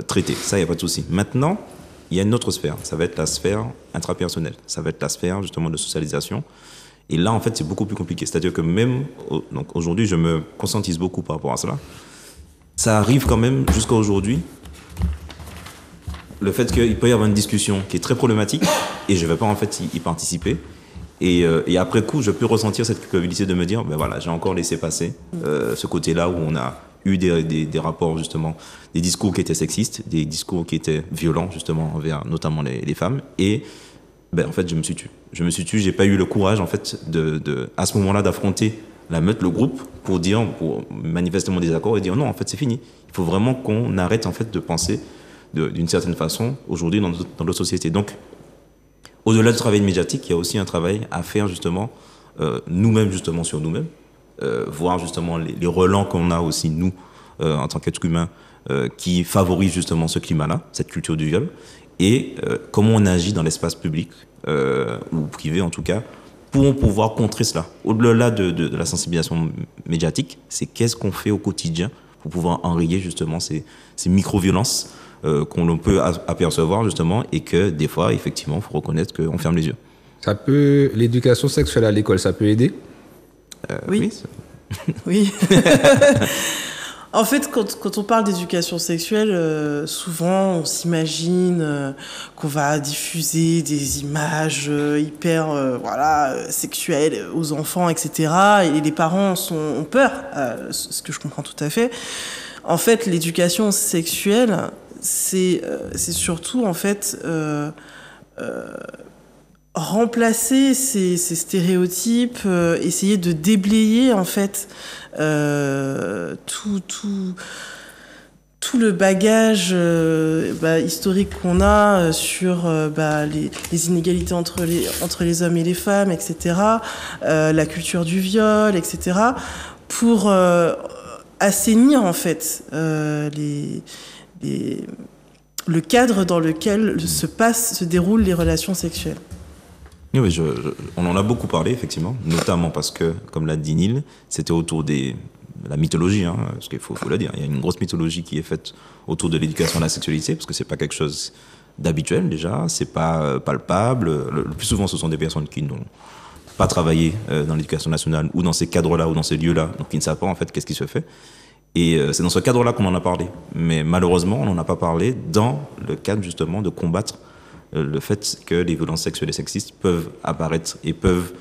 traitées. Ça, il n'y a pas de souci. Maintenant, il y a une autre sphère. Ça va être la sphère intrapersonnelle. Ça va être la sphère, justement, de socialisation. Et là, en fait, c'est beaucoup plus compliqué. C'est-à-dire que même, donc aujourd'hui, je me conscientise beaucoup par rapport à cela. Ça arrive quand même, jusqu'à aujourd'hui, le fait qu'il peut y avoir une discussion qui est très problématique et je ne vais pas en fait y participer. Et après coup, je peux ressentir cette culpabilité de me dire, ben voilà, j'ai encore laissé passer ce côté-là où on a eu des rapports, justement, des discours qui étaient sexistes, des discours qui étaient violents, justement, envers notamment les femmes. Et ben, en fait, je me suis tué. Je me suis tué, j'ai pas eu le courage, en fait, à ce moment-là, d'affronter la meute, le groupe, pour manifester mon désaccord et dire non, en fait, c'est fini. Il faut vraiment qu'on arrête, en fait, de penser d'une certaine façon aujourd'hui dans notre société. Donc, au-delà du travail médiatique, il y a aussi un travail à faire justement nous-mêmes justement sur nous-mêmes, voir justement les relents qu'on a aussi nous en tant qu'êtres humains qui favorisent justement ce climat-là, cette culture du viol, et comment on agit dans l'espace public ou privé en tout cas pour pouvoir contrer cela. Au-delà de la sensibilisation médiatique, c'est qu'est-ce qu'on fait au quotidien pour pouvoir enrayer justement ces micro-violences qu'on peut apercevoir justement et que des fois, effectivement, il faut reconnaître qu'on ferme les yeux. L'éducation sexuelle à l'école, ça peut aider? Oui. Oui. En fait, quand on parle d'éducation sexuelle, souvent on s'imagine qu'on va diffuser des images hyper sexuelles aux enfants, etc. Et les parents ont peur, ce que je comprends tout à fait. En fait, l'éducation sexuelle, c'est surtout en fait remplacer ces stéréotypes, essayer de déblayer en fait tout le bagage historique qu'on a sur les inégalités entre les hommes et les femmes, etc. La culture du viol, etc. Pour assainir en fait le cadre dans lequel se déroulent les relations sexuelles. Oui, on en a beaucoup parlé, effectivement, notamment parce que, comme l'a dit Neil, c'était autour de la mythologie, hein, parce qu'il faut le dire. Il y a une grosse mythologie qui est faite autour de l'éducation à la sexualité, parce que c'est pas quelque chose d'habituel déjà, c'est pas palpable. Le plus souvent, ce sont des personnes qui n'ont pas travaillé dans l'éducation nationale ou dans ces cadres-là ou dans ces lieux-là, donc qui ne savent pas en fait qu'est-ce qui se fait. Et c'est dans ce cadre-là qu'on en a parlé. Mais malheureusement, on n'en a pas parlé dans le cadre justement de combattre le fait que les violences sexuelles et sexistes peuvent apparaître et peuvent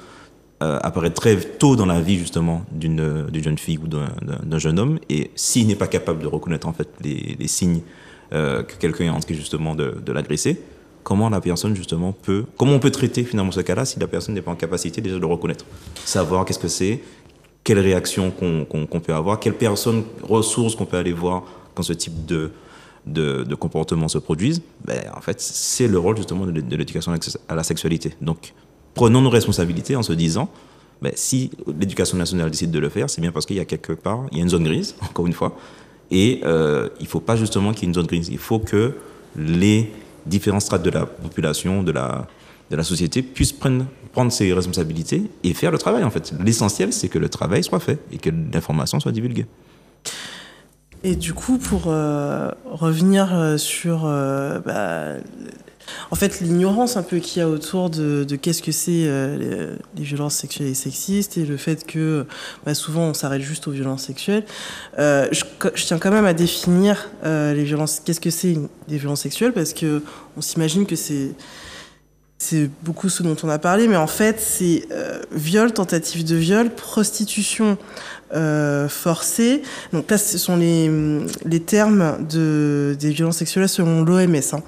apparaître très tôt dans la vie justement d'une jeune fille ou d'un jeune homme. Et s'il n'est pas capable de reconnaître en fait les signes que quelqu'un est en train justement de l'agresser, comment la personne justement comment on peut traiter finalement ce cas-là si la personne n'est pas en capacité déjà de le reconnaître, savoir qu'est-ce que c'est, quelle réaction qu'on peut avoir, quelles personnes, ressources qu'on peut aller voir quand ce type de comportements se produisent. En fait, c'est le rôle justement de l'éducation à la sexualité. Donc, prenons nos responsabilités en se disant, si l'éducation nationale décide de le faire, c'est bien parce qu'il y a quelque part, il y a une zone grise, encore une fois, et il ne faut pas justement qu'il y ait une zone grise. Il faut que les différents strates de la population, de la société puissent prendre ses responsabilités et faire le travail, en fait. L'essentiel, c'est que le travail soit fait et que l'information soit divulguée. Et du coup, pour revenir sur en fait, l'ignorance un peu qu'il y a autour de qu'est-ce que c'est les violences sexuelles et sexistes et le fait que souvent on s'arrête juste aux violences sexuelles, je tiens quand même à définir les violences. Qu'est-ce que c'est des violences sexuelles? Parce que on s'imagine que c'est beaucoup ce dont on a parlé, mais en fait, c'est viol, tentative de viol, prostitution forcée. Donc là, ce sont les termes des violences sexuelles selon l'OMS.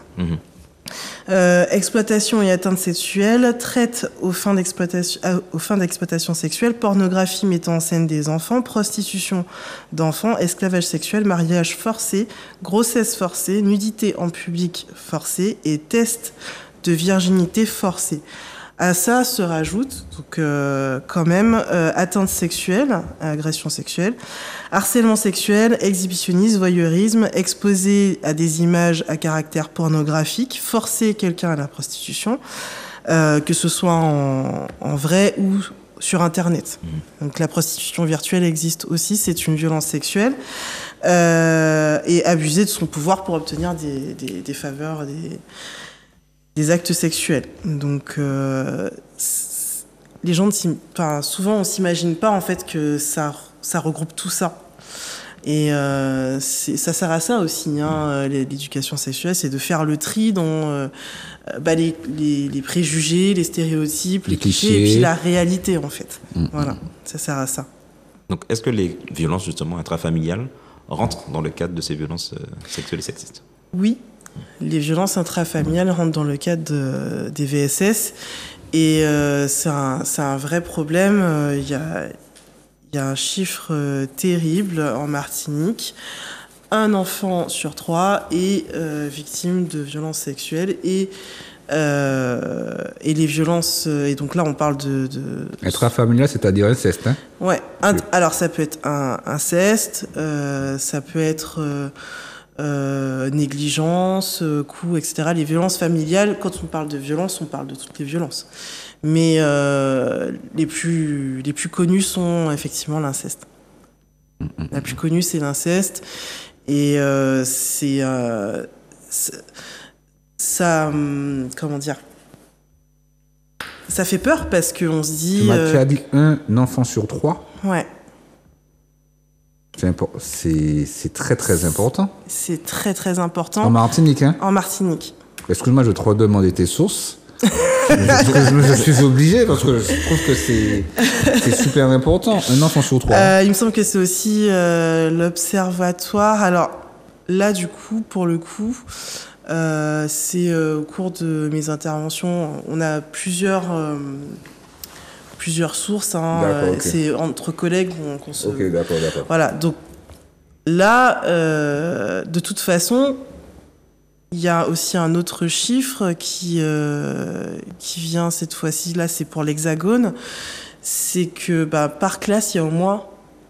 Exploitation et atteinte sexuelle, traite aux fins d'exploitation sexuelle, pornographie mettant en scène des enfants, prostitution d'enfants, esclavage sexuel, mariage forcé, grossesse forcée, nudité en public forcée et test de virginité forcée. À ça se rajoute donc quand même atteinte sexuelle, agression sexuelle, harcèlement sexuel, exhibitionnisme, voyeurisme, exposer à des images à caractère pornographique, forcer quelqu'un à la prostitution, que ce soit en vrai ou sur Internet. Donc la prostitution virtuelle existe aussi, c'est une violence sexuelle, et abuser de son pouvoir pour obtenir des faveurs, des actes sexuels. Donc les gens, souvent on s'imagine pas en fait que ça regroupe tout ça. Et ça sert à ça aussi, hein, l'éducation sexuelle, c'est de faire le tri dans les préjugés, les stéréotypes, les clichés, et puis la réalité en fait. Voilà, ça sert à ça. Donc est-ce que les violences justement intrafamiliales rentrent dans le cadre de ces violences sexuelles et sexistes? Oui, les violences intrafamiliales rentrent dans le cadre des VSS, et c'est un vrai problème. Il y a un chiffre terrible en Martinique. Un enfant sur 3 est victime de violences sexuelles, et les violences, et donc là on parle de... Intrafamilial, c'est-à-dire inceste, hein? Ouais, alors ça peut être un inceste, ça peut être négligence, coups, etc. Les violences familiales, quand on parle de violence, on parle de toutes les violences. Mais les plus connues sont effectivement l'inceste. La plus connue, c'est l'inceste. Et ça, comment dire, ça fait peur parce qu'on se dit... Tu as dit un enfant sur 3? Ouais. C'est très très important. C'est très très important. En Martinique, hein? En Martinique. Excuse-moi, je te redemandais tes sources. je suis obligé parce que je trouve que c'est super important. Un enfant sur 3. Il me semble que c'est aussi l'observatoire. Alors là, du coup, pour le coup, c'est au cours de mes interventions, on a plusieurs sources. Hein, okay. C'est entre collègues qu'on se... Ok, d'accord. Voilà, donc là, de toute façon, il y a aussi un autre chiffre qui vient cette fois-ci, là c'est pour l'Hexagone, c'est que par classe, il y a au moins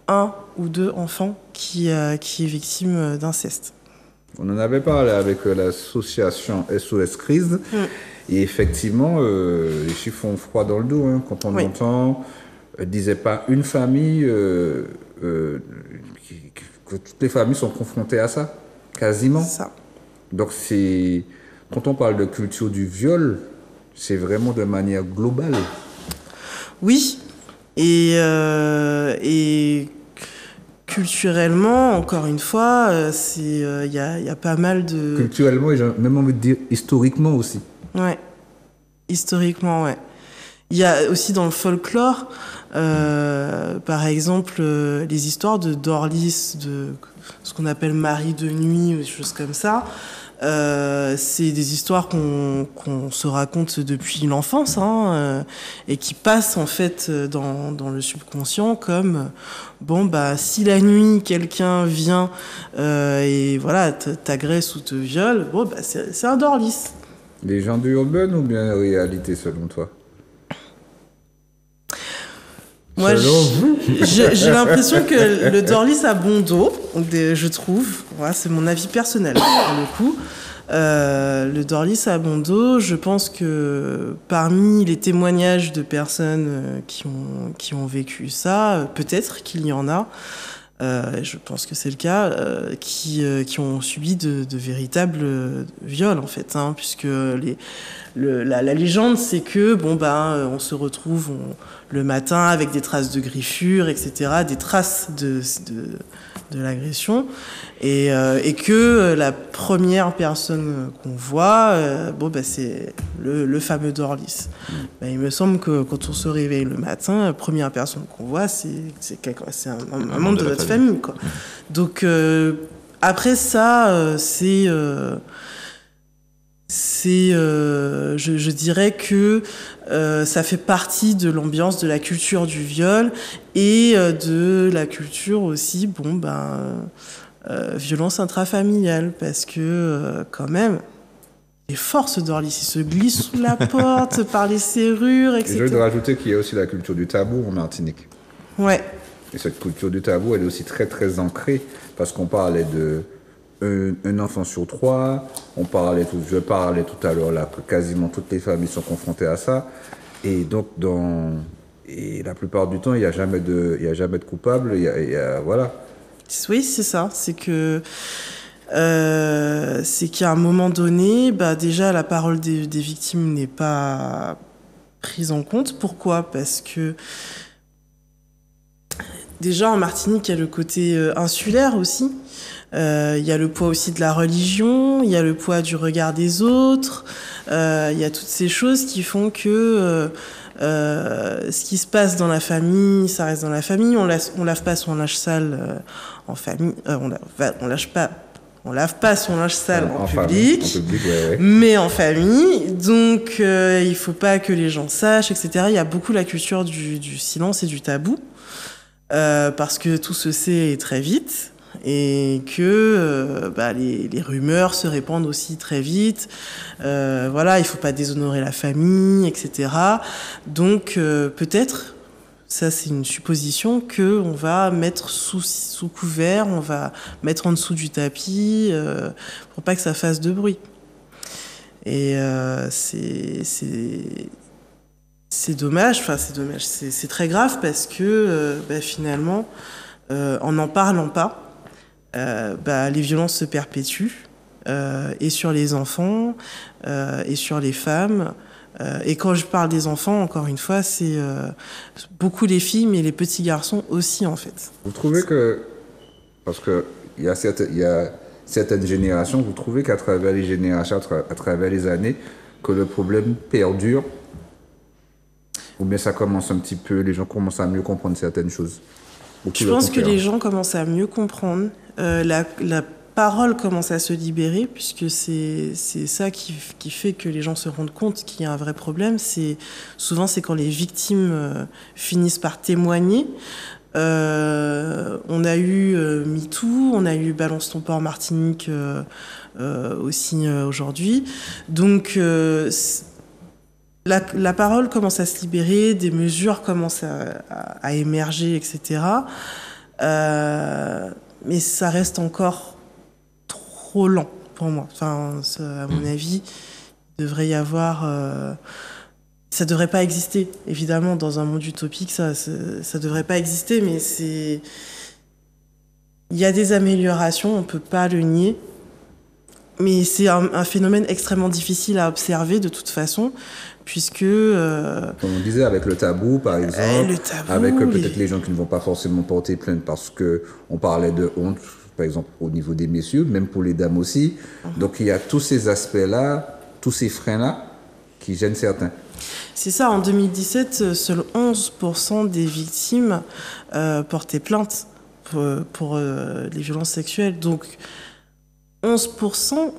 1 ou 2 enfants qui est victime d'inceste. On en avait parlé avec l'association SOS Crise, et effectivement, les chiffres font froid dans le dos, hein, quand on entend, disait pas une famille, que toutes les familles sont confrontées à ça, quasiment. Ça. Donc quand on parle de culture du viol, c'est vraiment de manière globale. Oui. Et culturellement, encore une fois, il y a pas mal de... Culturellement, et j'ai même envie de dire historiquement aussi. Ouais. Historiquement, ouais. Il y a aussi dans le folklore, par exemple, les histoires de Dorlis, de ce qu'on appelle Marie de nuit, ou des choses comme ça. C'est des histoires qu'on se raconte depuis l'enfance, hein, et qui passent en fait dans le subconscient comme si la nuit quelqu'un vient et voilà t'agresse ou te viole, c'est un Dorlis. Légende urbaine ou bien réalité selon toi? Moi, j'ai l'impression que le Dorlis a bon dos, je trouve. Voilà, c'est mon avis personnel, pour le coup. Le Dorlis a bon dos. Je pense que parmi les témoignages de personnes qui ont vécu ça, peut-être qu'il y en a, je pense que c'est le cas, qui ont subi de véritables viols, en fait, hein, puisque la légende, c'est que on se retrouve le matin avec des traces de griffures, etc., des traces de l'agression, et que la première personne qu'on voit, c'est le fameux Dorlis. Il me semble que quand on se réveille le matin, la première personne qu'on voit, c'est un membre de notre famille, quoi. Donc après ça, je dirais que ça fait partie de l'ambiance de la culture du viol et de la culture aussi, violence intrafamiliale, parce que quand même, les forces d'Orly, ils se glissent sous la porte, par les serrures, Et etc. j'ai envie de rajouter qu'il y a aussi la culture du tabou en Martinique. Ouais. Et cette culture du tabou, elle est aussi très très ancrée parce qu'on parlait de un enfant sur 3, je parlais tout à l'heure là que quasiment toutes les familles sont confrontées à ça. Et donc et la plupart du temps, il y a jamais de coupable, voilà. Oui, c'est ça. C'est qu'à un moment donné, déjà la parole des victimes n'est pas prise en compte. Pourquoi ? Parce que déjà en Martinique, il y a le côté insulaire aussi. Il y a le poids aussi de la religion, il y a le poids du regard des autres, il y a toutes ces choses qui font que ce qui se passe dans la famille, ça reste dans la famille. On lave pas son linge sale en famille. On lave pas son linge sale en public, ouais. Mais en famille. Donc, il faut pas que les gens sachent, etc. Il y a beaucoup la culture du silence et du tabou, parce que tout se sait très vite. Et que les rumeurs se répandent aussi très vite. Il faut pas déshonorer la famille, etc. Donc peut-être, ça c'est une supposition, que on va mettre sous couvert, on va mettre en dessous du tapis pour pas que ça fasse de bruit. Et c'est dommage. Enfin c'est dommage. C'est très grave parce que finalement, en n'en parlant pas, les violences se perpétuent, et sur les enfants, et sur les femmes. Et quand je parle des enfants, encore une fois, c'est beaucoup les filles, mais les petits garçons aussi, en fait. Vous trouvez que, parce qu'il y a certaines générations, vous trouvez qu'à travers les générations, à travers les années, que le problème perdure, ou bien ça commence un petit peu, les gens commencent à mieux comprendre certaines choses? Je pense que les gens commencent à mieux comprendre. La parole commence à se libérer, puisque c'est ça qui fait que les gens se rendent compte qu'il y a un vrai problème. Souvent, c'est quand les victimes finissent par témoigner. On a eu MeToo, on a eu Balance ton port Martinique aussi aujourd'hui. Donc, la parole commence à se libérer, des mesures commencent à émerger, etc. Mais ça reste encore trop lent pour moi. Enfin, à mon avis, il devrait y avoir... ça devrait pas exister, évidemment, dans un monde utopique, ça devrait pas exister, mais il y a des améliorations, on peut pas le nier. Mais c'est un phénomène extrêmement difficile à observer de toute façon, puisque... Comme on disait, avec le tabou, par exemple, le tabou, avec peut-être les gens qui ne vont pas forcément porter plainte parce qu'on parlait de honte, par exemple, au niveau des messieurs, même pour les dames aussi. Donc il y a tous ces aspects-là, tous ces freins-là, qui gênent certains. C'est ça, en 2017, seuls 11% des victimes portaient plainte pour les violences sexuelles. Donc 11%,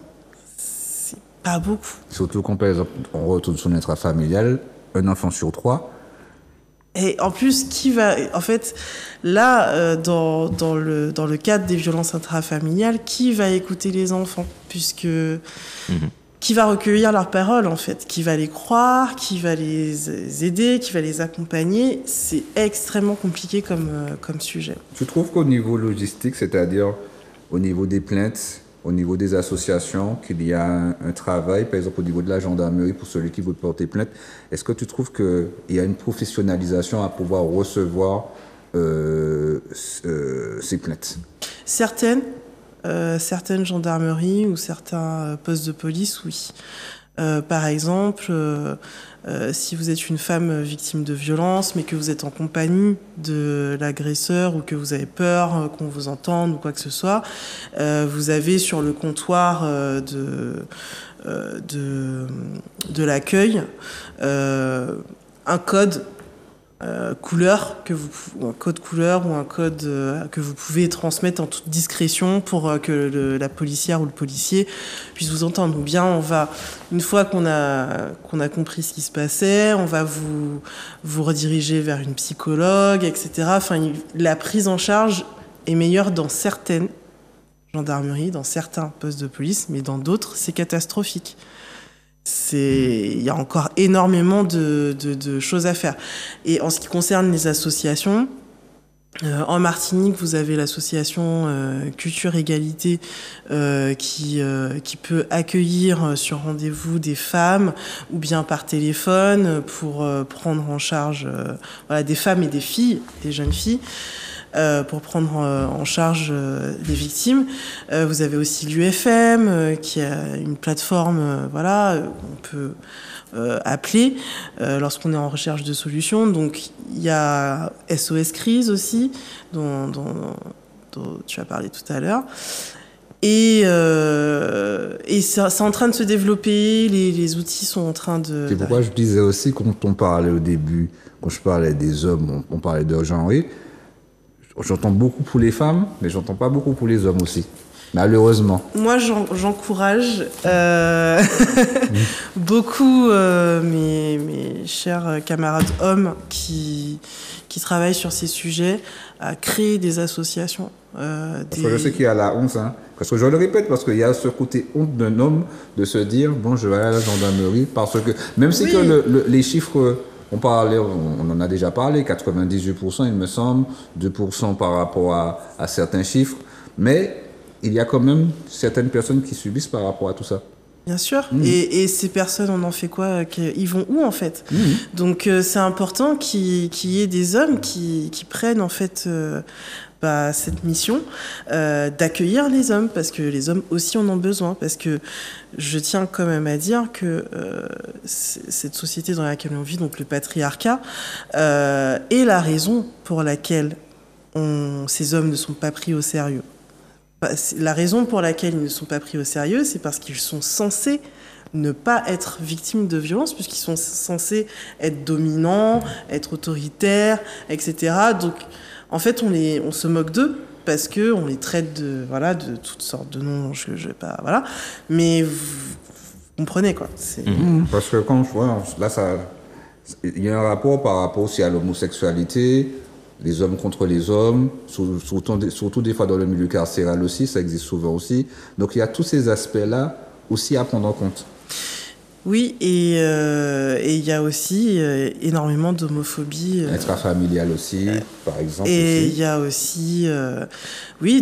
c'est pas beaucoup. Surtout quand, par exemple, on retourne sur l'intrafamilial, un enfant sur 3. Et en plus, en fait, là, dans le cadre des violences intrafamiliales, qui va écouter les enfants, puisque qui va recueillir leurs paroles, en fait, qui va les croire, qui va les aider, qui va les accompagner, c'est extrêmement compliqué comme sujet. Tu trouves qu'au niveau logistique, c'est-à-dire au niveau des plaintes, au niveau des associations, qu'il y a un travail, par exemple au niveau de la gendarmerie pour celui qui veut porter plainte, est-ce que tu trouves qu'il y a une professionnalisation à pouvoir recevoir ces plaintes? Certaines gendarmeries ou certains postes de police, oui. Par exemple, si vous êtes une femme victime de violence, mais que vous êtes en compagnie de l'agresseur ou que vous avez peur qu'on vous entende ou quoi que ce soit, vous avez sur le comptoir de l'accueil un code couleur un code couleur ou un code que vous pouvez transmettre en toute discrétion pour que la policière ou le policier puisse vous entendre. Ou bien une fois qu'on a compris ce qui se passait, on va vous rediriger vers une psychologue, etc. Enfin, la prise en charge est meilleure dans certaines gendarmeries, dans certains postes de police, mais dans d'autres, c'est catastrophique. il y a encore énormément de choses à faire. Et en ce qui concerne les associations, en Martinique, vous avez l'association Culture Égalité qui peut accueillir sur rendez-vous des femmes ou bien par téléphone pour prendre en charge des femmes et des filles, des jeunes filles. Pour prendre en charge les victimes. Vous avez aussi l'UFM qui a une plateforme qu'on peut appeler lorsqu'on est en recherche de solutions. Donc il y a SOS Crise aussi dont tu as parlé tout à l'heure. Et c'est en train de se développer, les outils sont en train de... C'est pourquoi je disais aussi, quand on parlait au début, quand je parlais des hommes, on parlait de genre. J'entends beaucoup pour les femmes, mais j'entends pas beaucoup pour les hommes aussi, malheureusement. Moi, j'encourage beaucoup mes chers camarades hommes qui travaillent sur ces sujets à créer des associations. Parce que je sais qu'il y a la honte, parce que je le répète, parce qu'il y a ce côté honte d'un homme de se dire, bon, je vais aller à la gendarmerie, parce que même si que les chiffres... On en a déjà parlé, 98%, il me semble, 2% par rapport à certains chiffres. Mais il y a quand même certaines personnes qui subissent par rapport à tout ça. Bien sûr. Et ces personnes, on en fait quoi? Ils vont où, en fait? Donc, c'est important qu'il y ait des hommes qui prennent, en fait... cette mission d'accueillir les hommes, parce que les hommes aussi en ont besoin, parce que je tiens quand même à dire que cette société dans laquelle on vit, donc le patriarcat, est la raison pour laquelle ces hommes ne sont pas pris au sérieux. La raison pour laquelle ils ne sont pas pris au sérieux, c'est parce qu'ils sont censés ne pas être victimes de violence, puisqu'ils sont censés être dominants, être autoritaires, etc. Donc, en fait, on se moque d'eux parce que on les traite de toutes sortes de noms. Je vais pas, mais vous comprenez quoi. Parce que quand je vois là, il y a un rapport par rapport aussi à l'homosexualité, les hommes contre les hommes, surtout des fois dans le milieu carcéral aussi, ça existe souvent aussi. Donc il y a tous ces aspects-là aussi à prendre en compte. Oui, et il y a aussi énormément d'homophobie. Intrafamiliale aussi, par exemple. Et il y a aussi,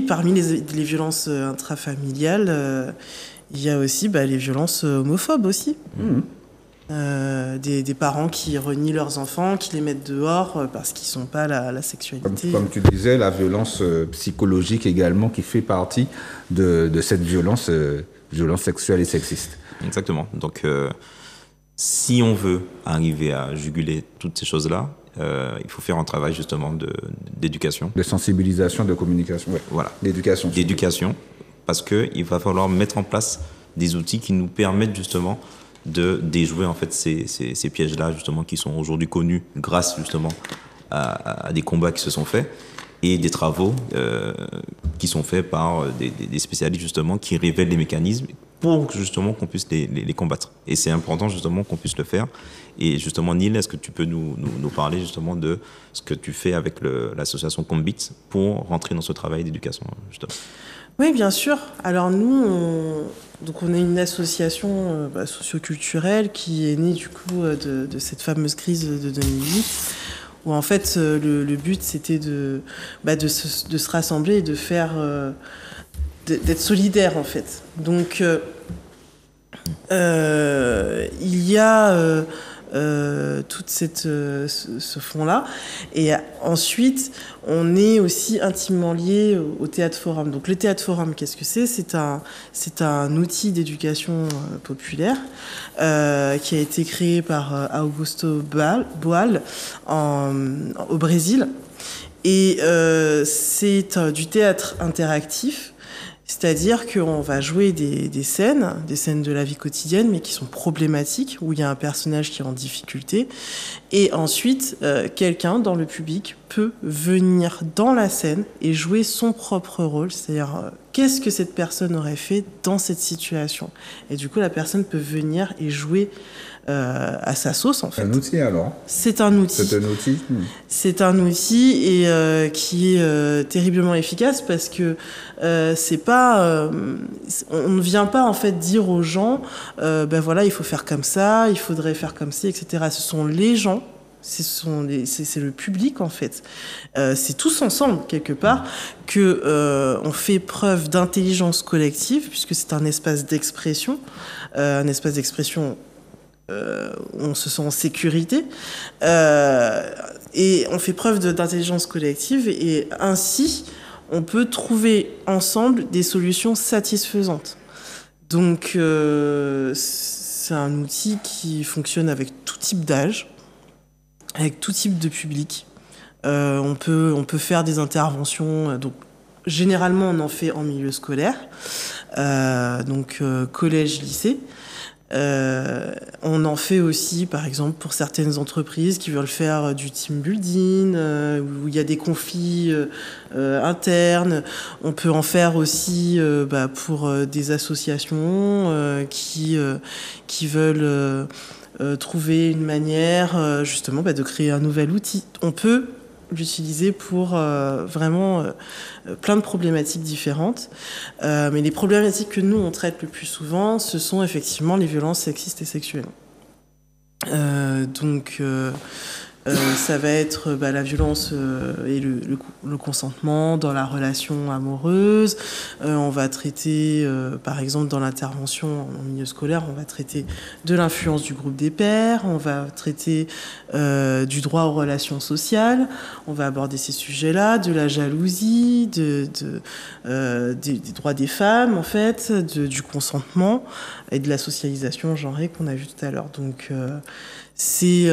parmi les violences intrafamiliales, il y a aussi les violences homophobes aussi. Des parents qui renient leurs enfants, qui les mettent dehors parce qu'ils sont pas la sexualité. Comme tu disais, la violence psychologique également qui fait partie de cette violence sexuelle et sexiste. Exactement. Donc, si on veut arriver à juguler toutes ces choses-là, il faut faire un travail justement d'éducation. De sensibilisation, de communication, Voilà. D'éducation. D'éducation, parce qu'il va falloir mettre en place des outils qui nous permettent justement de déjouer en fait ces pièges-là justement qui sont aujourd'hui connus grâce justement à des combats qui se sont faits et des travaux qui sont faits par des spécialistes justement qui révèlent les mécanismes pour justement qu'on puisse les combattre. Et c'est important justement qu'on puisse le faire. Et justement, Neil, est-ce que tu peux nous parler justement de ce que tu fais avec l'association Combit pour rentrer dans ce travail d'éducation justement? Oui, bien sûr. Alors nous, on est une association socioculturelle qui est née du coup de cette fameuse crise de 2008, où en fait le but c'était de se rassembler et de faire d'être solidaire en fait. Donc il y a tout ce fond-là. Et ensuite, on est aussi intimement lié au Théâtre Forum. Donc le Théâtre Forum, qu'est-ce que c'est ? C'est un outil d'éducation populaire qui a été créé par Augusto Boal au Brésil. Et c'est du théâtre interactif. C'est-à-dire qu'on va jouer des scènes de la vie quotidienne, mais qui sont problématiques, où il y a un personnage qui est en difficulté. Et ensuite, quelqu'un dans le public peut venir dans la scène et jouer son propre rôle, c'est-à-dire qu'est-ce que cette personne aurait fait dans cette situation. Et du coup, la personne peut venir et jouer à sa sauce, en fait. Un outil, alors? C'est un outil. C'est un outil. C'est un outil et qui est terriblement efficace parce que c'est pas, on ne vient pas en fait dire aux gens, ben voilà, il faut faire comme ça, il faudrait faire comme ci, etc. Ce sont les gens. C'est le public en fait. C'est tous ensemble quelque part que on fait preuve d'intelligence collective puisque c'est un espace d'expression, où on se sent en sécurité et on fait preuve d'intelligence collective et ainsi on peut trouver ensemble des solutions satisfaisantes. Donc c'est un outil qui fonctionne avec tout type d'âge, avec tout type de public. On peut faire des interventions, donc généralement on en fait en milieu scolaire, donc collège, lycée. On en fait aussi, par exemple, pour certaines entreprises qui veulent faire du team building, où il y a des conflits internes. On peut en faire aussi pour des associations qui veulent trouver une manière justement de créer un nouvel outil. On peut l'utiliser pour vraiment plein de problématiques différentes. Mais les problématiques que nous, on traite le plus souvent, ce sont effectivement les violences sexistes et sexuelles. Ça va être la violence et le consentement dans la relation amoureuse. On va traiter, par exemple, dans l'intervention en milieu scolaire, on va traiter de l'influence du groupe des pairs, on va traiter du droit aux relations sociales, on va aborder ces sujets-là, de la jalousie, des droits des femmes, en fait, du consentement et de la socialisation genrée qu'on a vu tout à l'heure. Donc, c'est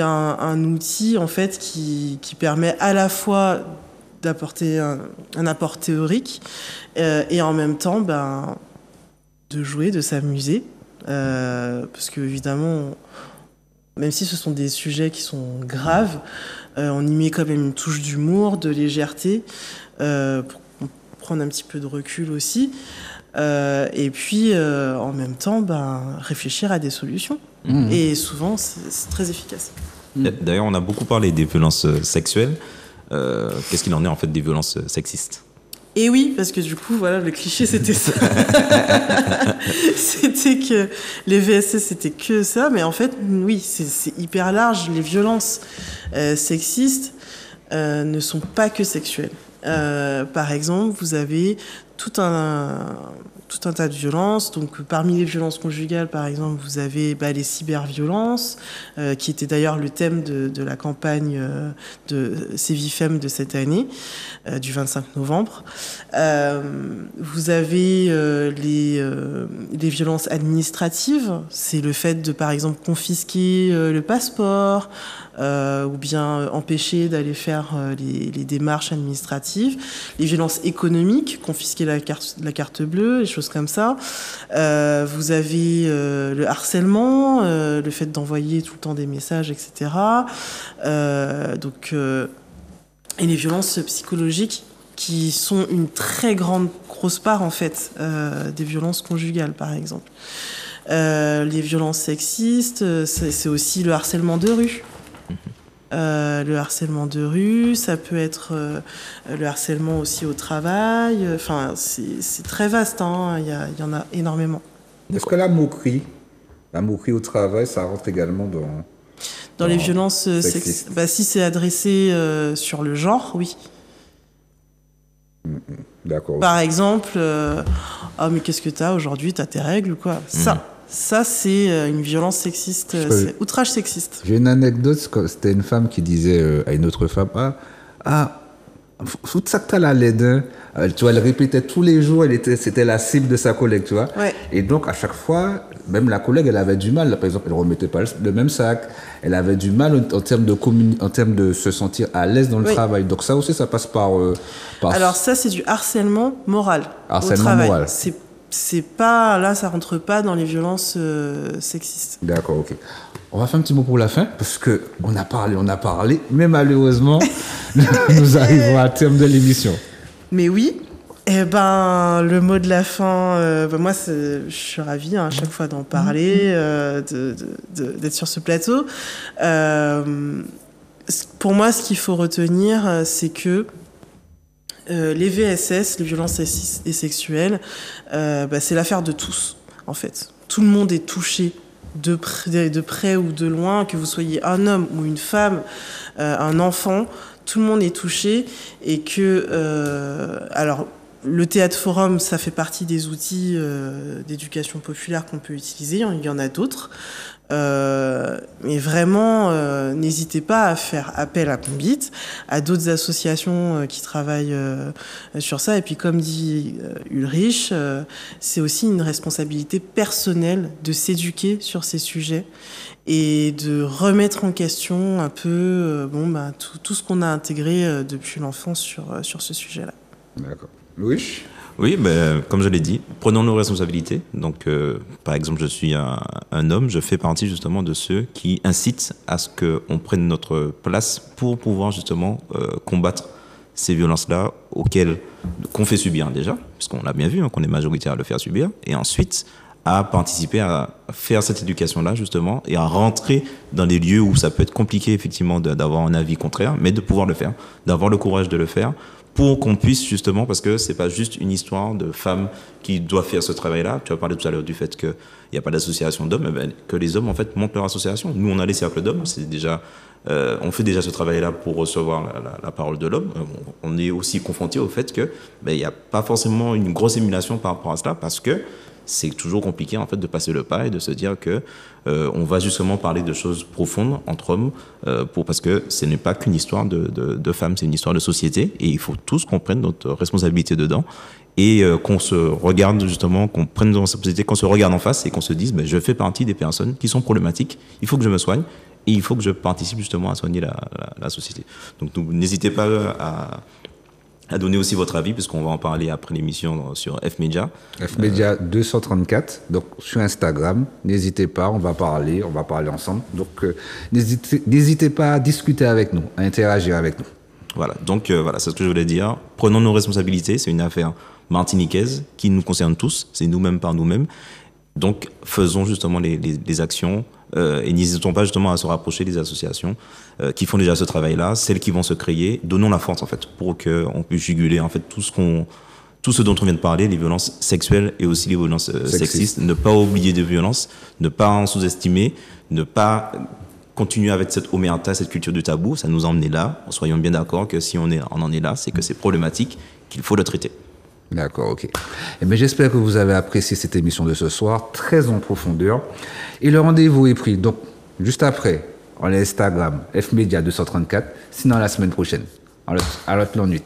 un outil en fait qui permet à la fois d'apporter un apport théorique et en même temps de jouer, de s'amuser parce que évidemment même si ce sont des sujets qui sont graves, on y met quand même une touche d'humour, de légèreté pour prendre un petit peu de recul aussi. Et puis, en même temps, réfléchir à des solutions. Mmh. Et souvent, c'est très efficace. D'ailleurs, on a beaucoup parlé des violences sexuelles. Qu'est-ce qu'il en est, en fait, des violences sexistes ? Et oui, parce que du coup, voilà, le cliché, c'était ça. C'était que les VSS, c'était que ça. Mais en fait, oui, c'est hyper large. Les violences sexistes ne sont pas que sexuelles. Par exemple, vous avez tout un tas de violences. Donc, parmi les violences conjugales, par exemple, vous avez les cyberviolences, qui était d'ailleurs le thème de la campagne de Sévifem de cette année, du 25 novembre. Vous avez les violences administratives. C'est le fait de, par exemple, confisquer le passeport, ou bien empêcher d'aller faire les démarches administratives. Les violences économiques, confisquer la carte bleue, les choses comme ça. Vous avez le harcèlement, le fait d'envoyer tout le temps des messages, etc. Et les violences psychologiques qui sont une très grosse part, en fait, des violences conjugales, par exemple. Les violences sexistes, c'est aussi le harcèlement de rue. Le harcèlement de rue, ça peut être le harcèlement aussi au travail. Enfin, c'est très vaste, hein. Il y en a énormément. Est-ce que la moquerie au travail, ça rentre également dans les violences sexistes? Si c'est adressé sur le genre, oui. D'accord. Par exemple, mais qu'est-ce que t'as aujourd'hui? T'as tes règles ou quoi? Ça, c'est une violence sexiste, c'est outrage sexiste. J'ai une anecdote, c'était une femme qui disait à une autre femme, tout ça que t'as la laide, tu vois, elle répétait tous les jours, c'était la cible de sa collègue, tu vois. Ouais. Et donc, à chaque fois, même la collègue, elle avait du mal, par exemple, elle ne remettait pas le même sac, elle avait du mal en termes de se sentir à l'aise dans le travail. Donc ça aussi, ça passe par... Alors ça, c'est du harcèlement moral. Harcèlement moral. C'est pas, là, ça rentre pas dans les violences sexistes. D'accord, ok. On va faire un petit mot pour la fin, parce que on a parlé, mais malheureusement, nous arrivons à terme de l'émission. Mais oui, le mot de la fin, moi, je suis ravie à chaque fois d'en parler, d'être sur ce plateau. Pour moi, ce qu'il faut retenir, c'est que les VSS, les violences sexistes et sexuelles, c'est l'affaire de tous, en fait. Tout le monde est touché de près ou de loin, que vous soyez un homme ou une femme, un enfant, tout le monde est touché et que, alors, le théâtre forum, ça fait partie des outils d'éducation populaire qu'on peut utiliser, il y en a d'autres. Mais vraiment, n'hésitez pas à faire appel à Combit, à d'autres associations qui travaillent sur ça. Et puis, comme dit Ulrich, c'est aussi une responsabilité personnelle de s'éduquer sur ces sujets et de remettre en question un peu tout ce qu'on a intégré depuis l'enfance sur ce sujet-là. D'accord. Louis ? Oui, comme je l'ai dit, prenons nos responsabilités. Donc, par exemple, je suis un homme, je fais partie justement de ceux qui incitent à ce qu'on prenne notre place pour pouvoir justement combattre ces violences-là qu'on fait subir déjà, puisqu'on l'a bien vu, qu'on est majoritaire à le faire subir, et ensuite à participer à faire cette éducation-là justement et à rentrer dans les lieux où ça peut être compliqué effectivement d'avoir un avis contraire, mais de pouvoir le faire, d'avoir le courage de le faire, pour qu'on puisse justement, parce que c'est pas juste une histoire de femmes qui doivent faire ce travail-là. Tu as parlé tout à l'heure du fait qu'il n'y a pas d'association d'hommes, que les hommes en fait montent leur association. Nous, on a les cercles d'hommes, c'est déjà, on fait déjà ce travail-là pour recevoir la parole de l'homme. On est aussi confronté au fait que il n'y a pas forcément une grosse émulation par rapport à cela, parce que c'est toujours compliqué en fait de passer le pas et de se dire que on va justement parler de choses profondes entre hommes parce que ce n'est pas qu'une histoire de femmes, c'est une histoire de société et il faut tous qu'on prenne notre responsabilité dedans et qu'on se regarde justement, qu'on prenne nos responsabilités, qu'on se regarde en face et qu'on se dise je fais partie des personnes qui sont problématiques, il faut que je me soigne et il faut que je participe justement à soigner la société. Donc n'hésitez pas à donner aussi votre avis, puisqu'on va en parler après l'émission sur F-Media. F-Media 234, donc sur Instagram. N'hésitez pas, on va parler ensemble. Donc n'hésitez pas à discuter avec nous, à interagir avec nous. Voilà, donc c'est ce que je voulais dire. Prenons nos responsabilités, c'est une affaire martiniquaise qui nous concerne tous, c'est nous-mêmes par nous-mêmes. Donc faisons justement les actions et n'hésitons pas justement à se rapprocher des associations qui font déjà ce travail-là, celles qui vont se créer. Donnons la force en fait pour qu'on puisse juguler en fait tout ce dont on vient de parler, les violences sexuelles et aussi les violences sexistes. Ne pas oublier des violences, ne pas en sous-estimer, ne pas continuer avec cette omerta, cette culture du tabou. Ça nous a emmené là. Soyons bien d'accord que si on en est là, c'est que c'est problématique, qu'il faut le traiter. D'accord, ok. J'espère que vous avez apprécié cette émission de ce soir, très en profondeur. Et le rendez-vous est pris, donc, juste après, on est Instagram, F-Media 234, sinon la semaine prochaine, à l'autre nuit.